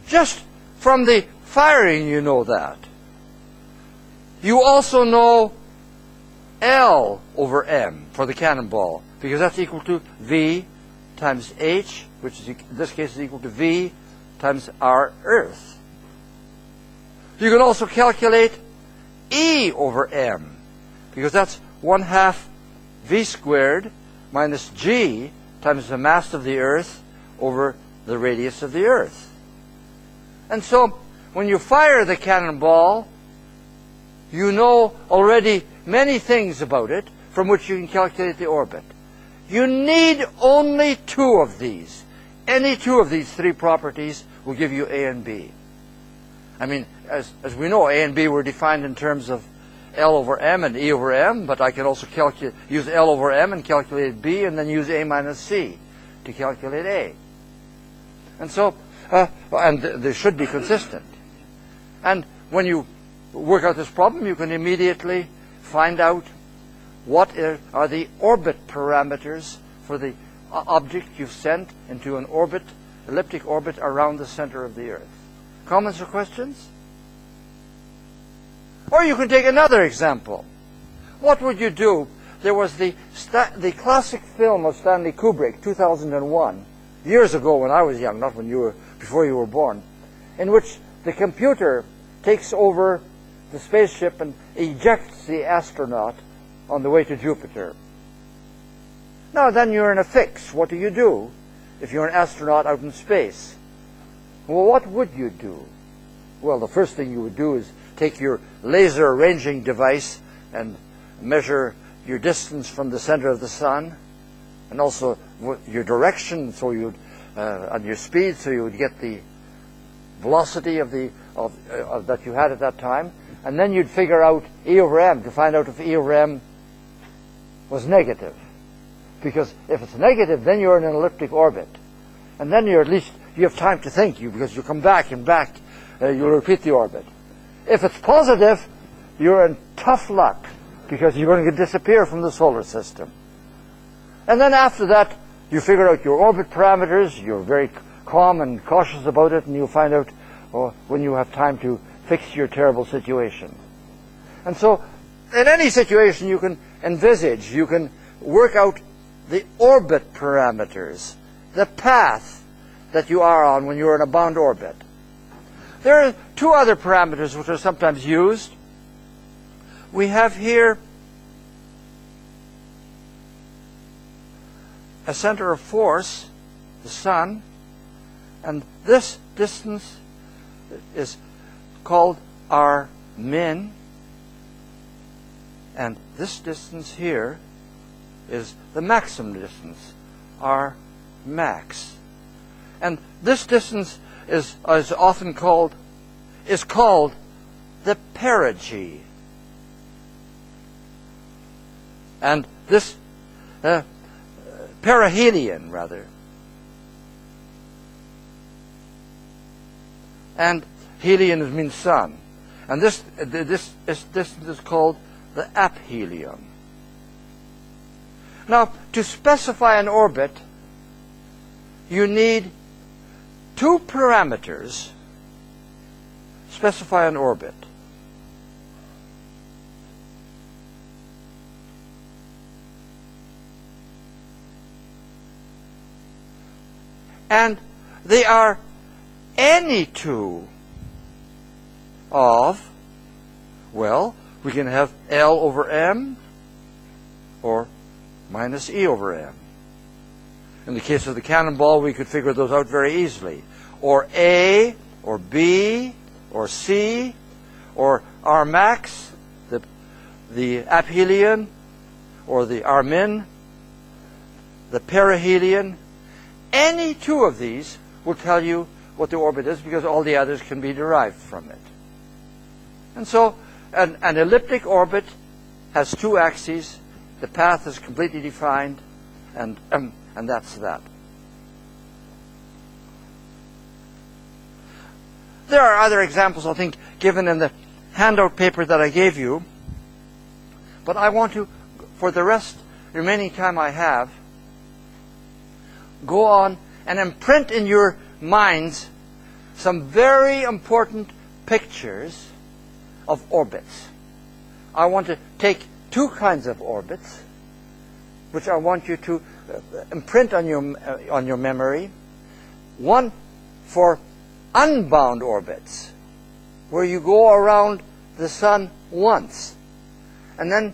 just from the firing, you know that. You also know L over M for the cannonball, because that's equal to V times H, which is, in this case is equal to V times our Earth. You can also calculate E over M, because that's 1/2 V squared minus G times the mass of the Earth over the radius of the Earth. And so, when you fire the cannonball, you know already many things about it from which you can calculate the orbit. You need only two of these. Any two of these three properties will give you A and B. I mean, as we know, A and B were defined in terms of L over M and E over M, but I can also use L over M and calculate B, and then use A minus C to calculate A. And so, and they should be consistent. And when you work out this problem, you can immediately find out what are the orbit parameters for the object you've sent into an orbit, elliptic orbit around the center of the Earth. Comments or questions? Or you can take another example. What would you do? There was the classic film of Stanley Kubrick, 2001, years ago when I was young, not when before you were born, in which the computer takes over the spaceship and ejects the astronaut on the way to Jupiter. Now then you're in a fix. What do you do if you're an astronaut out in space? Well, what would you do? Well, the first thing you would do is take your laser ranging device and measure your distance from the center of the sun, and also your direction, so you'd and your speed, so you would get the velocity of that you had at that time, and then you'd figure out E over M to find out if E over M was negative. Because if it's negative, then you're in an elliptic orbit, and then you have time to think, because you come back and back, you'll repeat the orbit. If it's positive, you're in tough luck, because you're going to disappear from the solar system. And then after that, you figure out your orbit parameters, you're very calm and cautious about it, and you'll find out when you have time to fix your terrible situation. And so, in any situation you can envisage, you can work out the orbit parameters, the path that you are on when you're in a bound orbit. There are two other parameters which are sometimes used. We have here a center of force, the sun, and this distance is called r min, and this distance here is the maximum distance, r max. And this distance is often called the perigee. And this perihelion, rather. And helion means sun. And this is called the aphelion. Now, to specify an orbit, you need two parameters. Specify an orbit. And they are any two of, well, we can have L over M or minus E over M. In the case of the Cannonball, we could figure those out very easily. Or A, or B, or C, or R max, the aphelion, or the R min, the perihelion. Any two of these will tell you what the orbit is, because all the others can be derived from it. And so an elliptic orbit has two axes. The path is completely defined, and that's that. There are other examples, I think, given in the handout paper that I gave you. But I want to, for the remaining time I have, go on and imprint in your minds some very important pictures of orbits. I want to take two kinds of orbits, which I want you to imprint on your memory. One for unbound orbits, where you go around the sun once. And then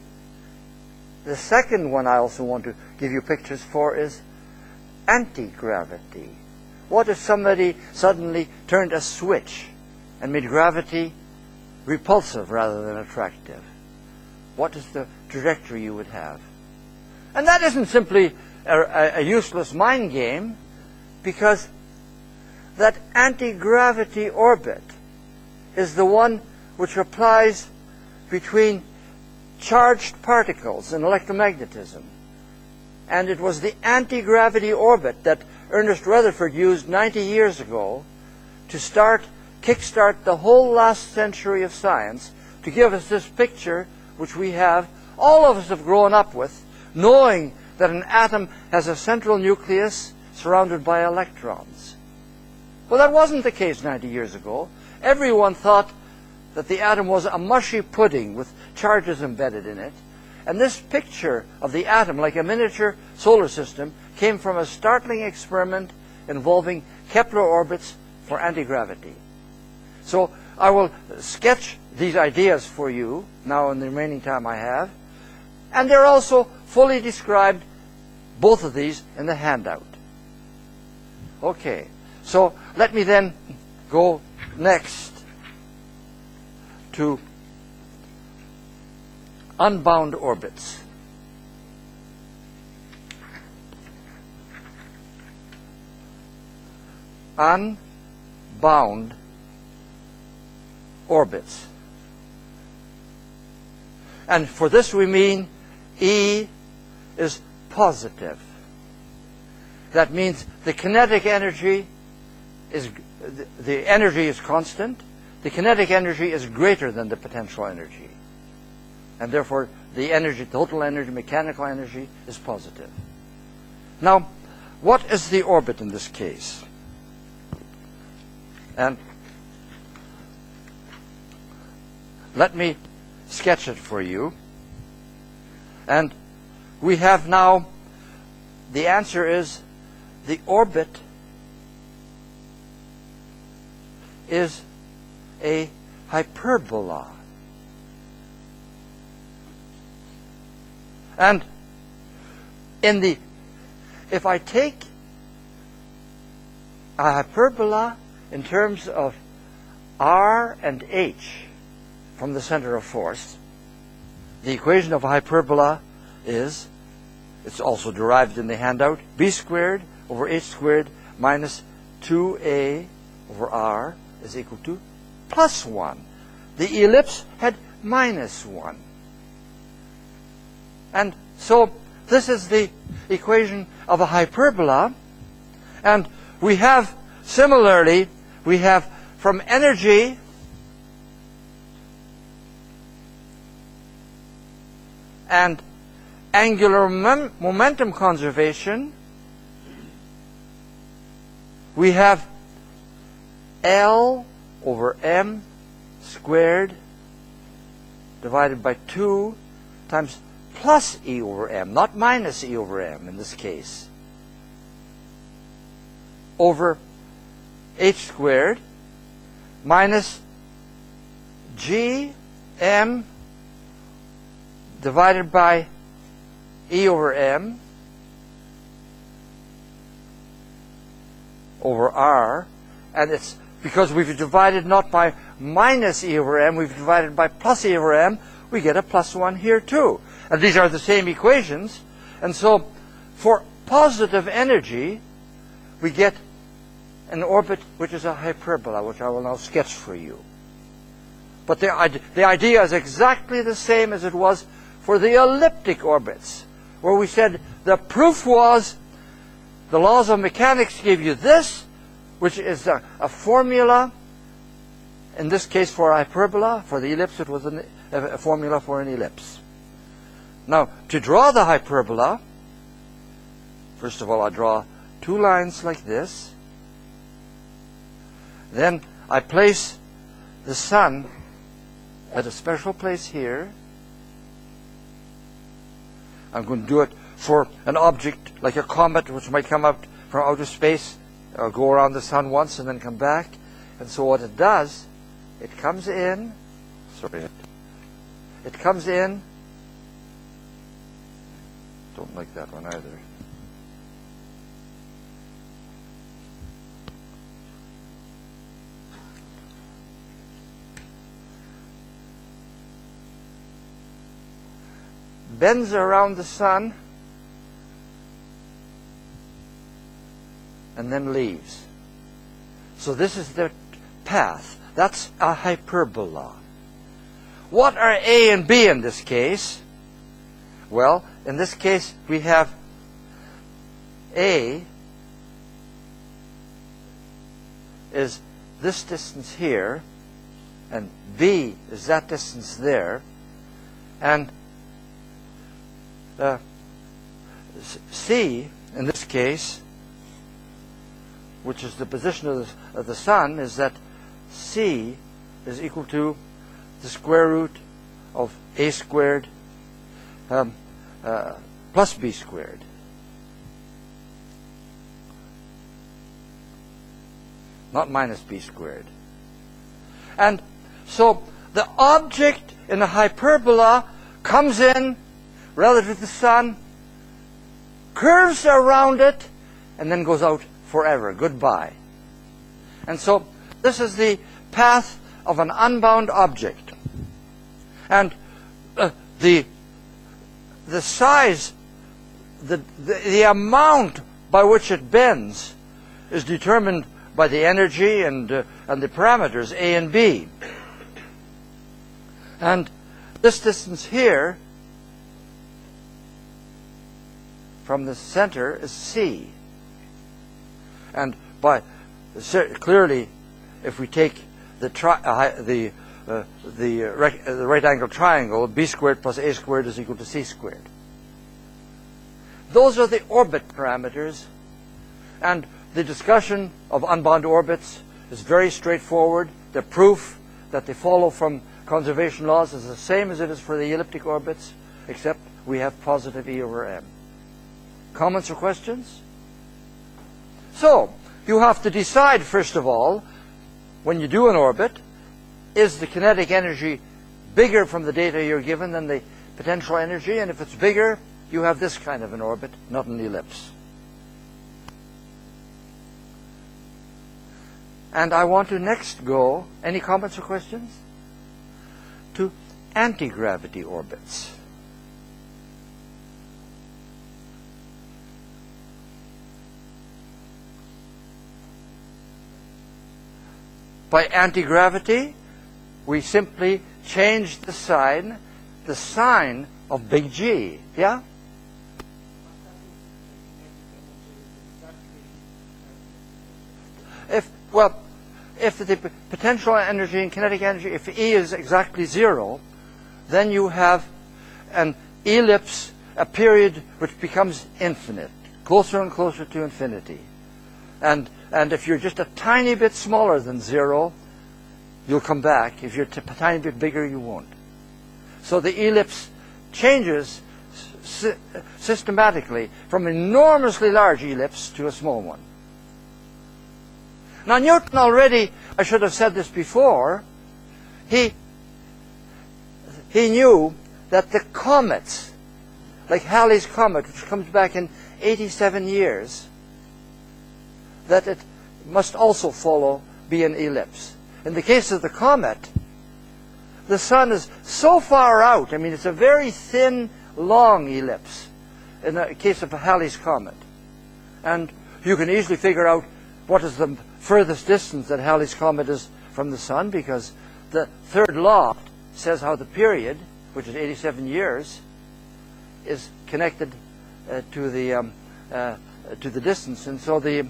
the second one I also want to give you pictures for is anti-gravity. What if somebody suddenly turned a switch and made gravity repulsive rather than attractive? What is the trajectory you would have? And that isn't simply a useless mind game, because that anti-gravity orbit is the one which applies between charged particles in electromagnetism. And it was the anti-gravity orbit that Ernest Rutherford used 90 years ago to kickstart the whole last century of science, to give us this picture which we have, all of us have grown up with, knowing that an atom has a central nucleus surrounded by electrons. Well, that wasn't the case 90 years ago. Everyone thought that the atom was a mushy pudding with charges embedded in it. And this picture of the atom, like a miniature solar system, came from a startling experiment involving Kepler orbits for anti-gravity. So I will sketch these ideas for you now in the remaining time I have. And they're also fully described, both of these, in the handout. Okay, so let me then go next to unbound orbits. Unbound orbits. And for this we mean E is positive. That means the kinetic energy is, the energy is constant. The kinetic energy is greater than the potential energy. And therefore, the energy, total energy, mechanical energy, is positive. Now, what is the orbit in this case? And let me sketch it for you. And we have now, the answer is, the orbit is a hyperbola. And if I take a hyperbola in terms of R and H from the center of force, the equation of a hyperbola is, it's also derived in the handout, b squared over h squared minus 2a over r is equal to plus 1. The ellipse had minus 1. And so this is the equation of a hyperbola. And we have, similarly, we have from energy and angular momentum conservation, we have L over m squared divided by 2 times plus E over m, not minus E over m in this case, over h squared minus g m divided by E over m over r, and it's because we've divided not by minus E over m, we've divided by plus E over m, we get a plus 1 here too. And these are the same equations, and so for positive energy we get an orbit which is a hyperbola, which I will now sketch for you. But the idea is exactly the same as it was for the elliptic orbits, where we said the proof was the laws of mechanics give you this, which is a formula, in this case for a hyperbola. For the ellipse it was a formula for an ellipse. Now, to draw the hyperbola, first of all I draw 2 lines like this. Then I place the sun at a special place here. I'm going to do it for an object like a comet, which might come up from outer space, go around the sun once and then come back. And so what it does, it comes in, it comes in, don't like that one either. Bends around the sun and then leaves. So this is the path. That's a hyperbola. What are A and B in this case? Well, in this case we have A is this distance here, and B is that distance there, and C, in this case, which is the position of the sun, is that C is equal to the square root of A squared plus B squared. Not minus B squared. And so the object in a hyperbola comes in relative to the sun, curves around it, and then goes out forever. Goodbye. And so this is the path of an unbound object. And the size, the amount by which it bends is determined by the energy and the parameters A and B. And this distance here from the center is C. And clearly, if we take the right angle triangle, B squared plus A squared is equal to C squared. Those are the orbit parameters, and the discussion of unbound orbits is very straightforward. The proof that they follow from conservation laws is the same as it is for the elliptic orbits, except we have positive E over m. Comments or questions? So, you have to decide, first of all, when you do an orbit, is the kinetic energy bigger from the data you're given than the potential energy? And if it's bigger, you have this kind of an orbit, not an ellipse. And I want to next go, any comments or questions? To anti-gravity orbits. By anti-gravity, we simply change the sign of big G. Yeah? if the potential energy and kinetic energy, if E is exactly 0, then you have an ellipse, a period which becomes infinite, closer and closer to infinity. And if you're just a tiny bit smaller than 0, you'll come back. If you're a tiny bit bigger, you won't. So the ellipse changes systematically from an enormously large ellipse to a small one. Now Newton already, I should have said this before, he knew that the comets, like Halley's Comet, which comes back in 87 years, that it must also be an ellipse. In the case of the comet, the sun is so far out, I mean, it's a very thin, long ellipse in the case of Halley's Comet. And you can easily figure out what is the furthest distance that Halley's Comet is from the sun, because the third law says how the period, which is 87 years, is connected to the distance. And so the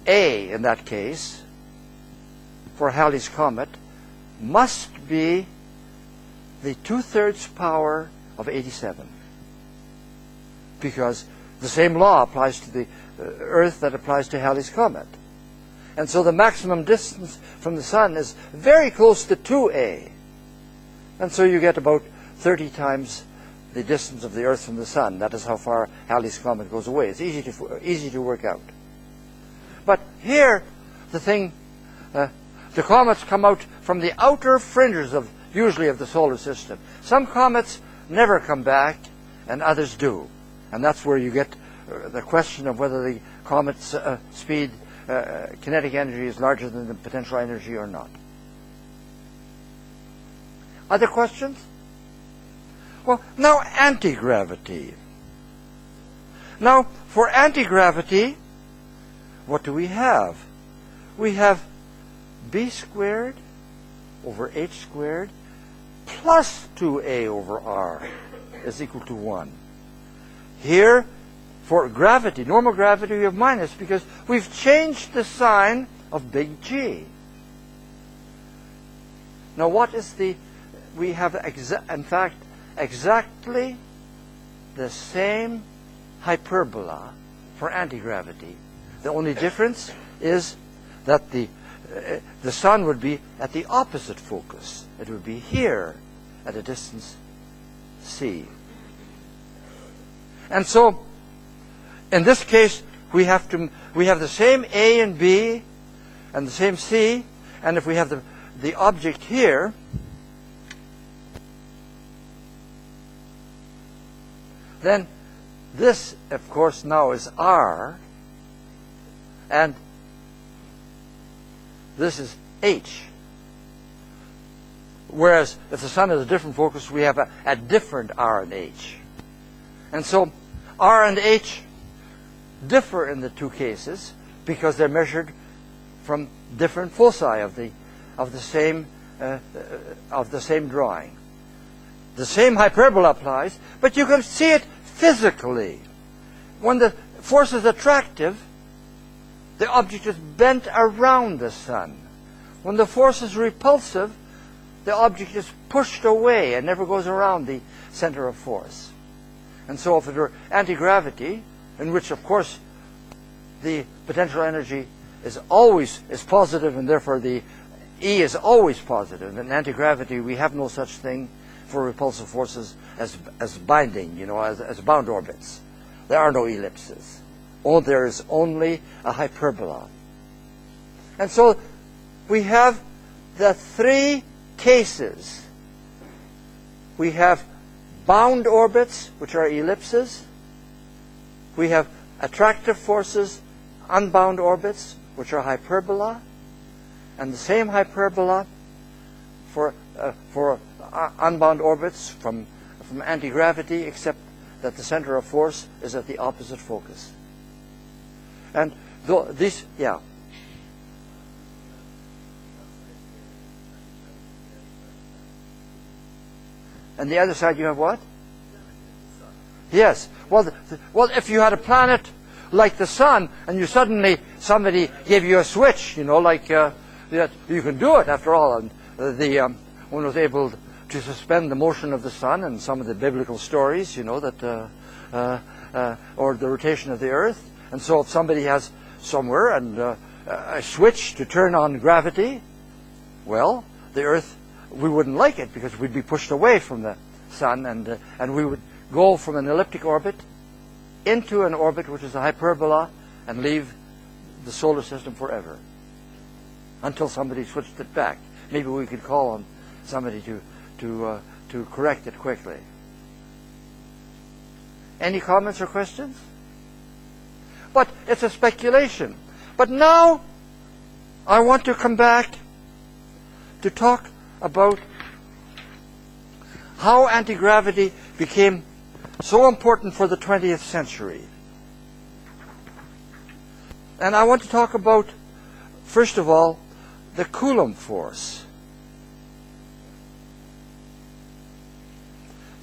A, in that case, for Halley's Comet, must be the 2/3 power of 87, because the same law applies to the Earth that applies to Halley's Comet. And so the maximum distance from the sun is very close to 2A. And so you get about 30 times the distance of the Earth from the sun. That is how far Halley's Comet goes away. It's easy to work out. But here, the comets come out from the outer fringes usually of the solar system. Some comets never come back, and others do. And that's where you get the question of whether the comet's speed, kinetic energy, is larger than the potential energy or not. Other questions? Well, now anti-gravity. Now, for anti-gravity, what do we have? We have b squared over h squared plus 2a over r is equal to 1. Here, for gravity, normal gravity, we have minus because we've changed the sign of big G. Now, what is we have, in fact, exactly the same hyperbola for anti-gravity. The only difference is that the sun would be at the opposite focus. It would be here at a distance c. And so, in this case, we have the same A and B and the same C, and if we have the object here, then this, of course, now is R, and this is H. Whereas if the sun has a different focus, we have a different R and H. And so R and H differ in the two cases because they're measured from different foci of the same drawing. The same hyperbola applies, but you can see it physically. When the force is attractive, the object is bent around the sun. When the force is repulsive, the object is pushed away and never goes around the center of force. And so if it were anti-gravity, in which, of course, the potential energy is positive, and therefore the E is always positive. In anti-gravity, we have no such thing for repulsive forces as binding, as bound orbits. There are no ellipses. There is only a hyperbola. And so we have the three cases. We have bound orbits, which are ellipses. We have attractive forces, unbound orbits, which are hyperbola. And the same hyperbola for unbound orbits from anti-gravity, except that the center of force is at the opposite focus. And this, yeah. And the other side you have what? Yes. Well, if you had a planet like the sun, and you suddenly, somebody gave you a switch, you know, like that you can do it after all. And one was able to suspend the motion of the sun, and some of the biblical stories, you know, that or the rotation of the earth. And so if somebody has somewhere and a switch to turn on gravity, well, the earth, we wouldn't like it because we'd be pushed away from the sun, and we would go from an elliptic orbit into an orbit which is a hyperbola and leave the solar system forever until somebody switched it back. Maybe we could call on somebody to correct it quickly. Any comments or questions? But it's a speculation. But now I want to come back to talk about how anti-gravity became so important for the 20th century. And I want to talk about, first of all, the Coulomb Force.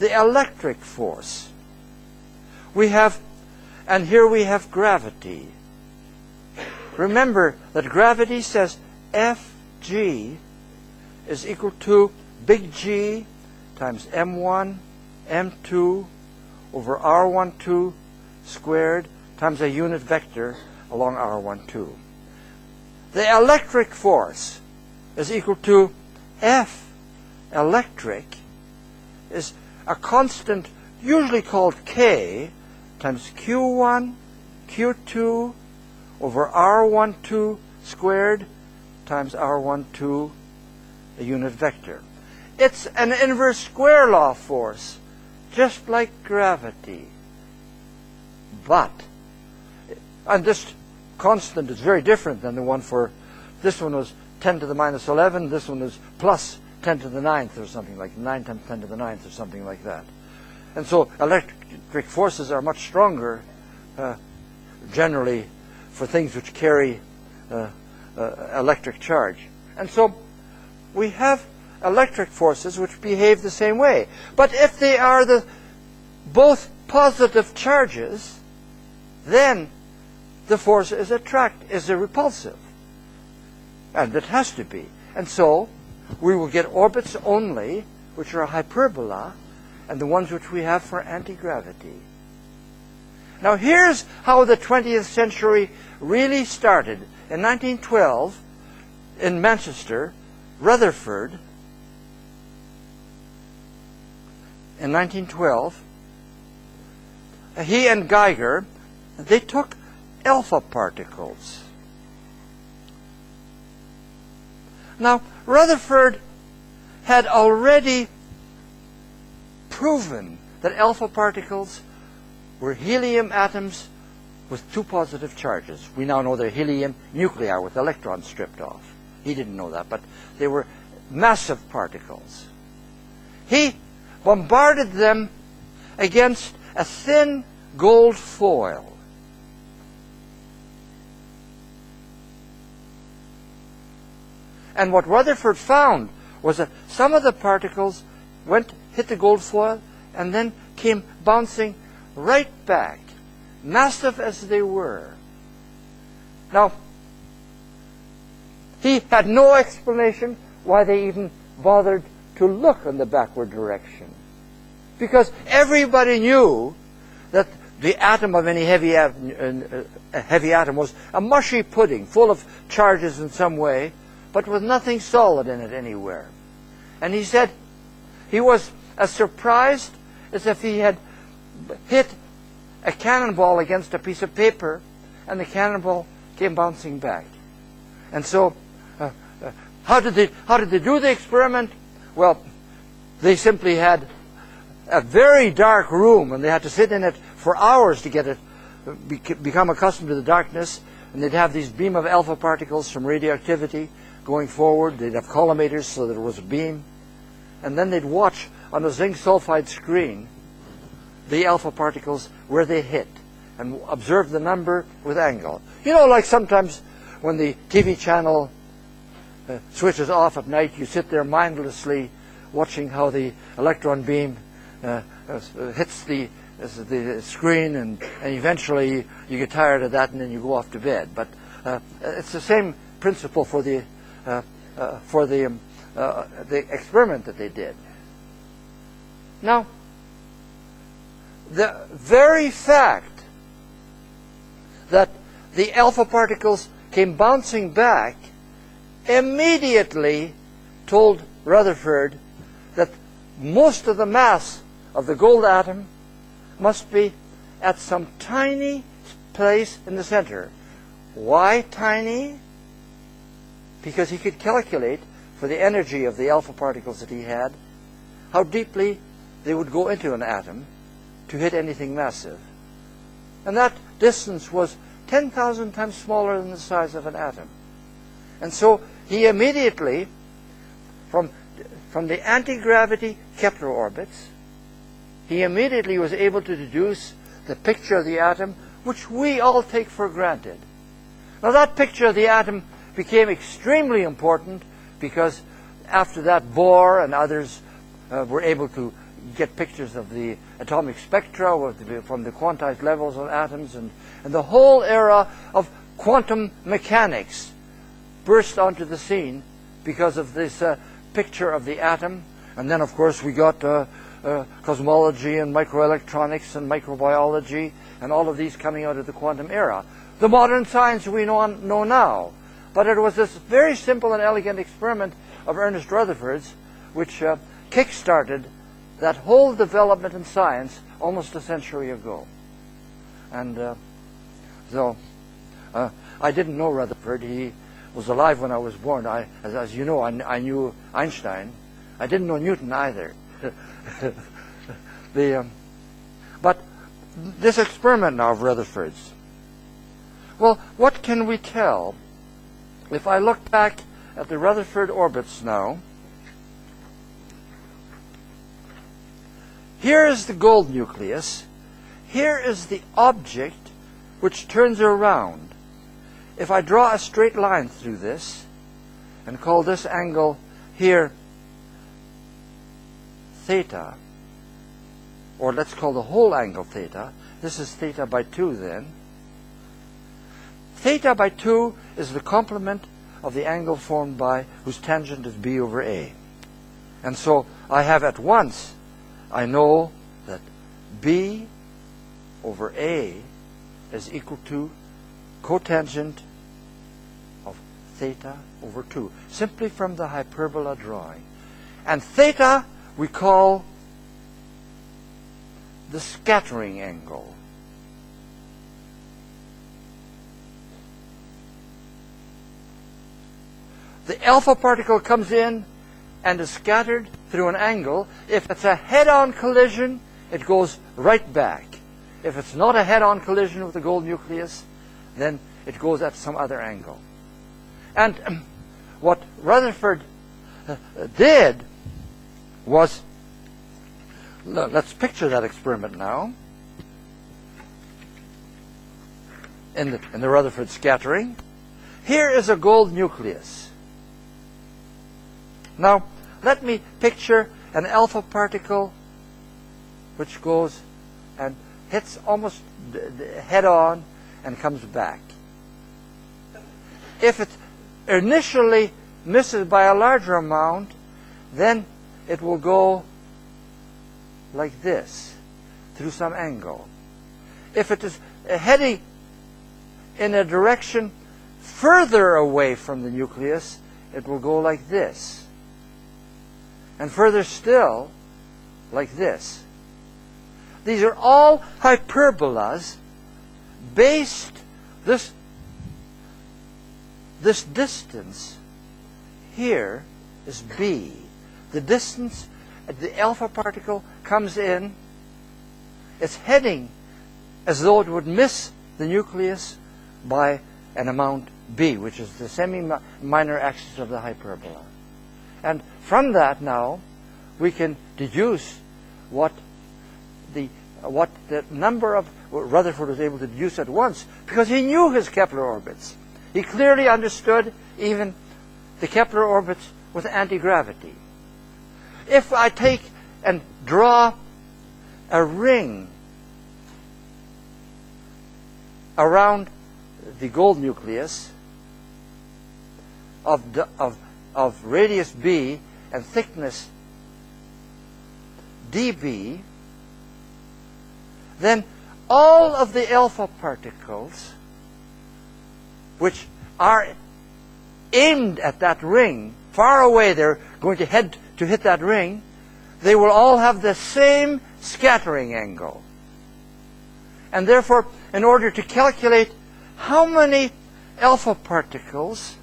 The electric force. We have, and here we have gravity. Remember that gravity says Fg is equal to big G times m1, m2 over r12 squared times a unit vector along r12. The electric force is equal to F electric is a constant usually called K times Q1, Q2 over r12 squared times r12, a unit vector. It's an inverse square law force, just like gravity. But, and this constant is very different than the one for, this one was 10 to the minus 11, this one is plus 10 to the 9th or something like 9 times 10 to the 9th or something like that. And so electric forces are much stronger generally for things which carry electric charge. And so we have electric forces which behave the same way. But if they are both positive charges, then the force is a repulsive. And it has to be. And so we will get orbits only, which are a hyperbola, and the ones which we have for anti-gravity. Now here's how the 20th century really started. In 1912, in Manchester, Rutherford, in 1912, he and Geiger, they took alpha particles. Now, Rutherford had already proven that alpha particles were helium atoms with two positive charges. We now know they're helium nuclei with electrons stripped off. He didn't know that, but they were massive particles. He bombarded them against a thin gold foil. And what Rutherford found was that some of the particles hit the gold foil and then came bouncing right back, massive as they were. Now, he had no explanation why they even bothered to look in the backward direction. Because everybody knew that the atom of any heavy atom was a mushy pudding, full of charges in some way, but with nothing solid in it anywhere. And he said he was as surprised as if he had hit a cannonball against a piece of paper and the cannonball came bouncing back. And so how did they do the experiment? Well, they simply had a very dark room and they had to sit in it for hours to get it become accustomed to the darkness, and they'd have these beam of alpha particles from radioactivity going forward. They'd have collimators so that it was a beam, and then they'd watch on a zinc sulfide screen the alpha particles where they hit and observe the number with angle. You know, like sometimes when the TV channel switches off at night, you sit there mindlessly watching how the electron beam hits the the screen, and eventually you get tired of that, and then you go off to bed. But it's the same principle for the experiment that they did. Now, the very fact that the alpha particles came bouncing back immediately told Rutherford that most of the mass of the gold atom must be at some tiny place in the center. Why tiny? Because he could calculate, for the energy of the alpha particles that he had, how deeply they would go into an atom to hit anything massive. And that distance was 10,000 times smaller than the size of an atom. And so he immediately, from the anti-gravity Kepler orbits, he immediately was able to deduce the picture of the atom, which we all take for granted. Now that picture of the atom became extremely important because after that Bohr and others were able to get pictures of the atomic spectra from the quantized levels of atoms, and the whole era of quantum mechanics burst onto the scene because of this picture of the atom. And then, of course, we got cosmology and microelectronics and microbiology and all of these coming out of the quantum era. The modern science we know now. But it was this very simple and elegant experiment of Ernest Rutherford's which kick-started that whole development in science almost a century ago. And so I didn't know Rutherford. He was alive when I was born. As you know, I knew Einstein. I didn't know Newton either. But this experiment now of Rutherford's, well, what can we tell? If I look back at the Rutherford orbits now, here is the gold nucleus. Here is the object which turns around. If I draw a straight line through this and call this angle here theta, or let's call the whole angle theta. This is theta by 2 then. Theta by 2 is the complement of the angle formed by whose tangent is b over a. And so I have at once, I know that b over a is equal to cotangent of theta over 2, simply from the hyperbola drawing. And theta we call the scattering angle. The alpha particle comes in and is scattered through an angle. If it's a head-on collision, it goes right back. If it's not a head-on collision with the gold nucleus, then it goes at some other angle. And what Rutherford did was, let's picture that experiment now in the Rutherford scattering. Here is a gold nucleus. Now, let me picture an alpha particle which goes and hits almost head-on and comes back. If it initially misses by a larger amount, then it will go like this, through some angle. If it is heading in a direction further away from the nucleus, it will go like this. And further still, like this. These are all hyperbolas based, this distance here is b. The distance the alpha particle comes in, it's heading as though it would miss the nucleus by an amount b, which is the semi-minor axis of the hyperbola. And from that now, we can deduce what the number of Rutherford was able to deduce at once, because he knew his Kepler orbits. He clearly understood even the Kepler orbits with anti-gravity. If I take and draw a ring around the gold nucleus of radius b and thickness dB, then all of the alpha particles which are aimed at that ring, far away they're going to head to hit that ring, they will all have the same scattering angle. And therefore, in order to calculate how many alpha particles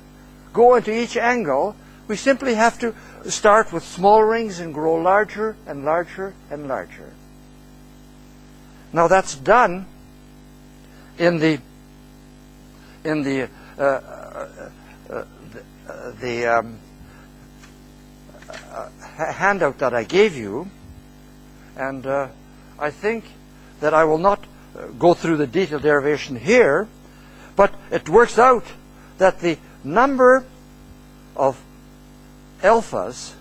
go into each angle, we simply have to start with small rings and grow larger and larger and larger. Now that's done in the handout that I gave you, and I think that I will not go through the detailed derivation here, but it works out that the number of alphas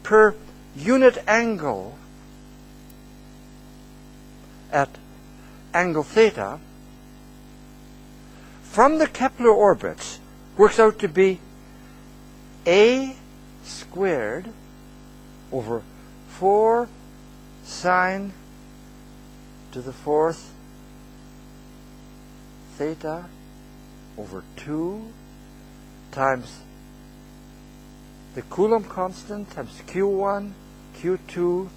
per unit angle at angle theta from the Kepler orbits works out to be a squared over 4 sine to the 4th theta over 2 times the Coulomb constant times Q1, Q2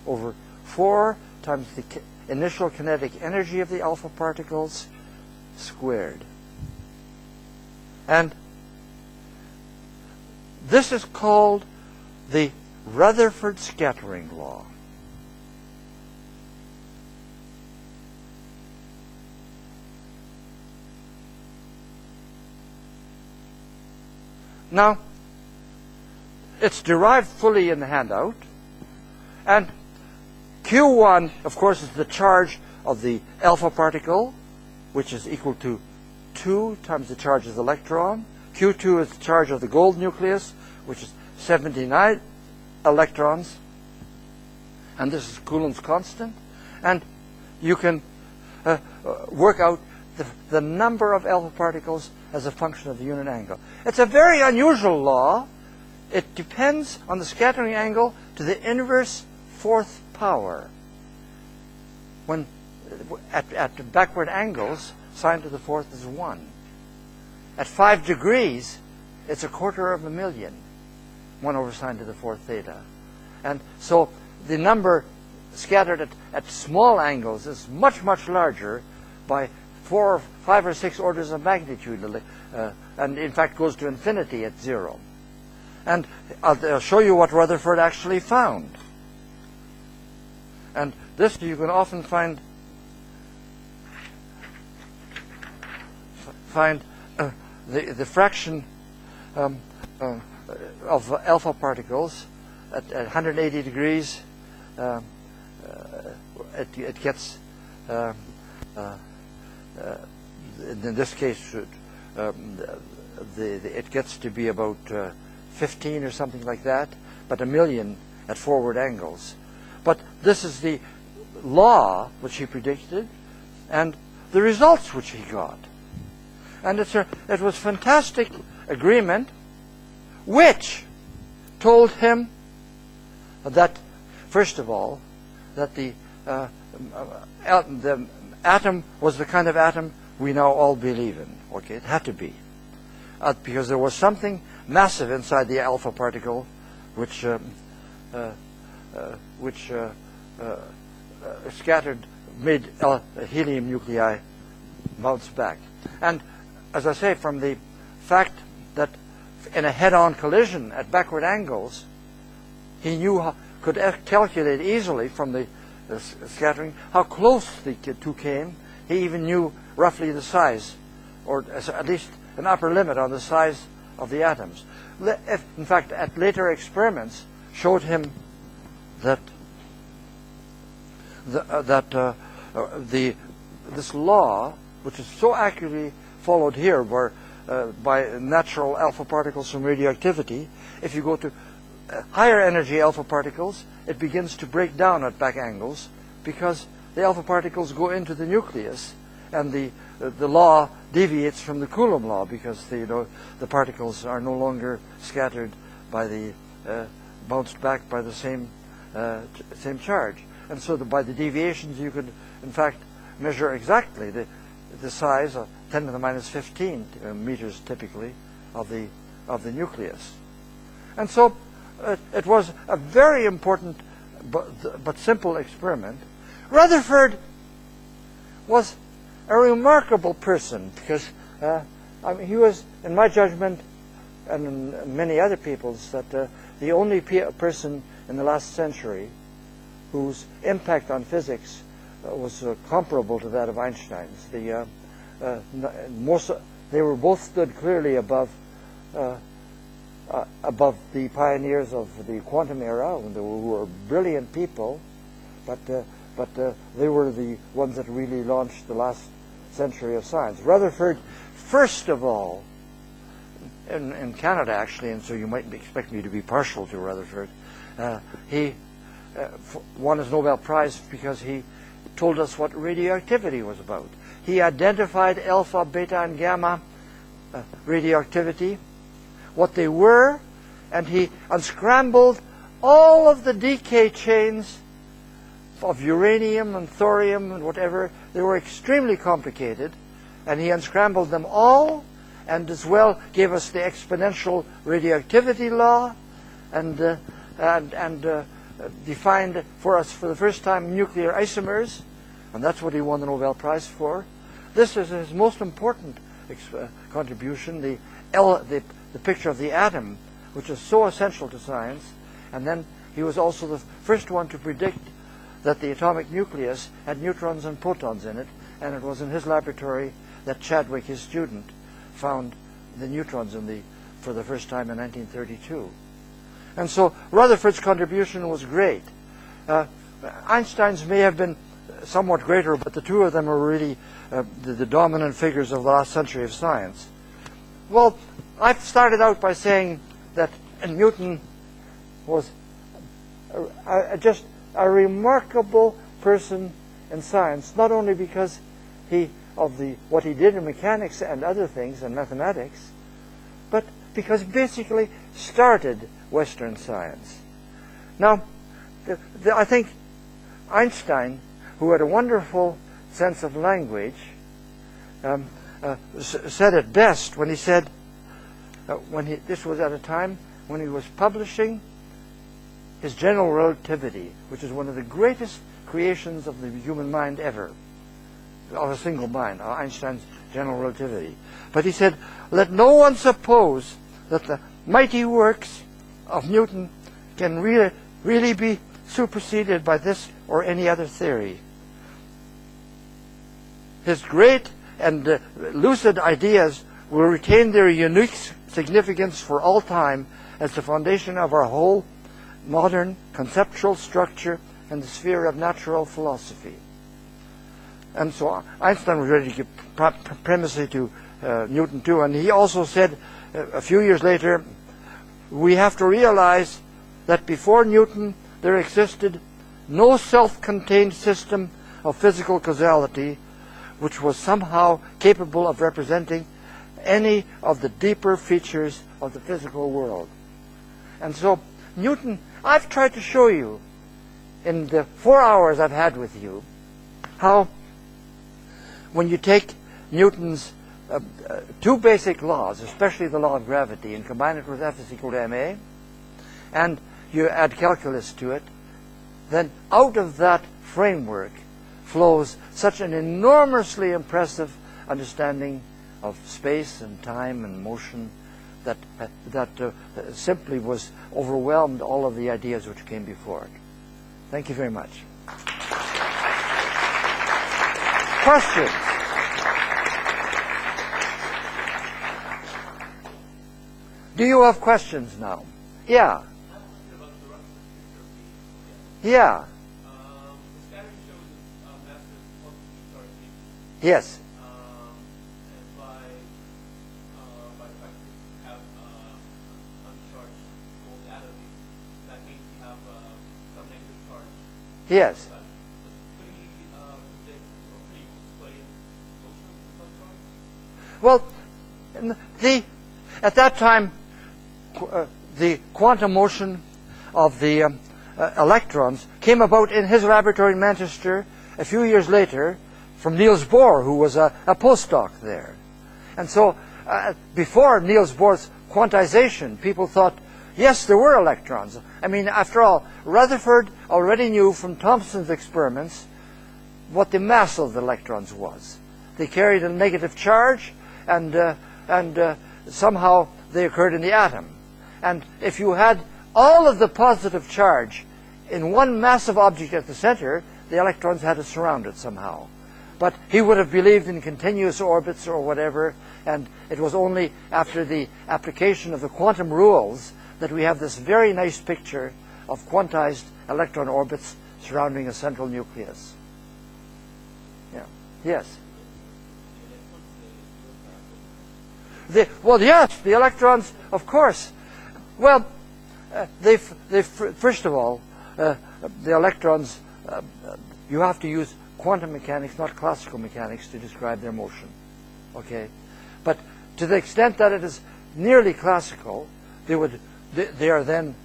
over 4 times the initial kinetic energy of the alpha particles squared. And this is called the Rutherford Scattering Law. Now, it's derived fully in the handout, and Q1, of course, is the charge of the alpha particle, which is equal to 2 times the charge of the electron. Q2 is the charge of the gold nucleus, which is 79 electrons, and this is Coulomb's constant. And you can work out the number of alpha particles as a function of the unit angle. It's a very unusual law. It depends on the scattering angle to the inverse 4th power. When at backward angles, sine to the 4th is 1. At 5 degrees, it's 1/4 1 over sine to the 4th theta. And so the number scattered at small angles is much, much larger by 4, 5, or 6 orders of magnitude, and in fact goes to infinity at 0. And I'll show you what Rutherford actually found. And this you can often find the fraction of alpha particles at 180 degrees. It gets in this case it gets to be about 15 or something like that, but 1,000,000 at forward angles. But this is the law which he predicted and the results which he got. And it was fantastic agreement which told him that, first of all, that the atom was the kind of atom we now all believe in. Okay, it had to be. Because there was something massive inside the alpha particle which scattered, made helium nuclei bounce back. And as I say, from the fact that in a head-on collision at backward angles, he could calculate easily from the scattering how close the two came. He even knew roughly the size, or at least an upper limit on the size of the atoms. In fact, at later experiments showed him that this law, which is so accurately followed here by natural alpha particles from radioactivity, if you go to higher energy alpha particles, it begins to break down at back angles because the alpha particles go into the nucleus, and the law deviates from the Coulomb law because the particles are no longer scattered by the bounced back by the same charge, and so by the deviations you could in fact measure exactly the size of 10 to the minus 15 meters typically of the nucleus. And so it was a very important but simple experiment. Rutherford was a remarkable person because he was, in my judgment, and in many other people's, that the only person in the last century whose impact on physics was comparable to that of Einstein's. They were both stood clearly above the pioneers of the quantum era, who were brilliant people, but they were the ones that really launched the last century of science. Rutherford, first of all, in Canada actually, and so you might expect me to be partial to Rutherford, he won his Nobel Prize because he told us what radioactivity was about. He identified alpha, beta, and gamma radioactivity, what they were, and he unscrambled all of the decay chains of uranium and thorium and whatever. They were extremely complicated, and he unscrambled them all, and as well gave us the exponential radioactivity law, and defined for us for the first time nuclear isomers, and that's what he won the Nobel Prize for. This is his most important contribution, the picture of the atom, which is so essential to science. And then he was also the first one to predict that the atomic nucleus had neutrons and protons in it, and it was in his laboratory that Chadwick, his student, found the neutrons for the first time in 1932. And so Rutherford's contribution was great. Einstein's may have been somewhat greater, but the two of them are really the dominant figures of the last century of science. Well, I started out by saying that Newton was just a remarkable person in science, not only because what he did in mechanics and other things and mathematics, but because basically started Western science. Now, I think Einstein, who had a wonderful sense of language, said it best when he said, this was at a time when he was publishing his general relativity, which is one of the greatest creations of the human mind ever, of a single mind, Einstein's general relativity. But he said, let no one suppose that the mighty works of Newton can really be superseded by this or any other theory. His great and lucid ideas will retain their unique significance for all time as the foundation of our whole modern conceptual structure in the sphere of natural philosophy. And so Einstein was ready to give primacy to Newton too, and he also said a few years later, we have to realize that before Newton there existed no self-contained system of physical causality which was somehow capable of representing any of the deeper features of the physical world. And so Newton, I've tried to show you in the 4 hours I've had with you how when you take Newton's two basic laws, especially the law of gravity, and combine it with F is equal to ma, and you add calculus to it, then out of that framework flows such an enormously impressive understanding of space and time and motion that simply was overwhelmed all of the ideas which came before it. Thank you very much. Questions? Do you have questions now? Yeah. Yeah. The scattering shows a massive quantity charge. Yes. And by the fact that you have uncharged gold atoms, Yes. Could he predict or could he explain motion of electrons? Well, at that time, the quantum motion of the electrons came about in his laboratory in Manchester a few years later from Niels Bohr, who was a postdoc there. And so before Niels Bohr's quantization, people thought, yes, there were electrons. I mean, after all, Rutherford already knew from Thomson's experiments what the mass of the electrons was. They carried a negative charge, and somehow they occurred in the atom. And if you had all of the positive charge in one massive object at the center, the electrons had to surround it somehow. But he would have believed in continuous orbits or whatever, and it was only after the application of the quantum rules that we have this very nice picture of quantized electron orbits surrounding a central nucleus. Yeah. Yes. Well, yes, the electrons, of course. Well, first of all, the electrons, you have to use quantum mechanics, not classical mechanics, to describe their motion. Okay? But to the extent that it is nearly classical, they are then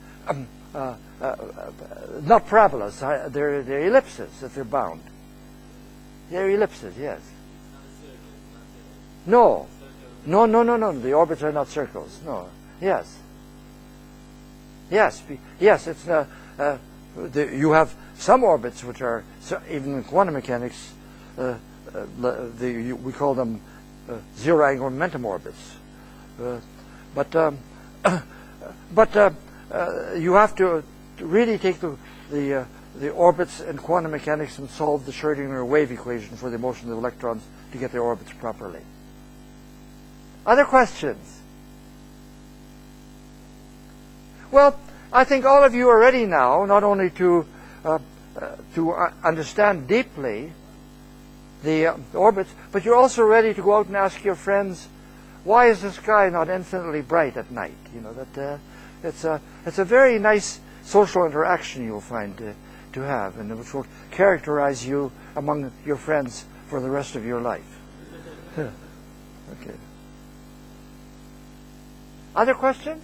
not parabolas, they're ellipses if they're bound. They're ellipses, yes. No. No. The orbits are not circles. No. Yes. Yes. It's you have some orbits which are, even in quantum mechanics, we call them zero angular momentum orbits. But you have to really take the orbits in quantum mechanics and solve the Schrödinger wave equation for the motion of the electrons to get their orbits properly. Other questions? Well, I think all of you are ready now, not only to understand deeply the orbits, but you're also ready to go out and ask your friends, why is the sky not infinitely bright at night? You know, that it's a very nice social interaction you'll find to have, and which will characterize you among your friends for the rest of your life. Okay. Other questions?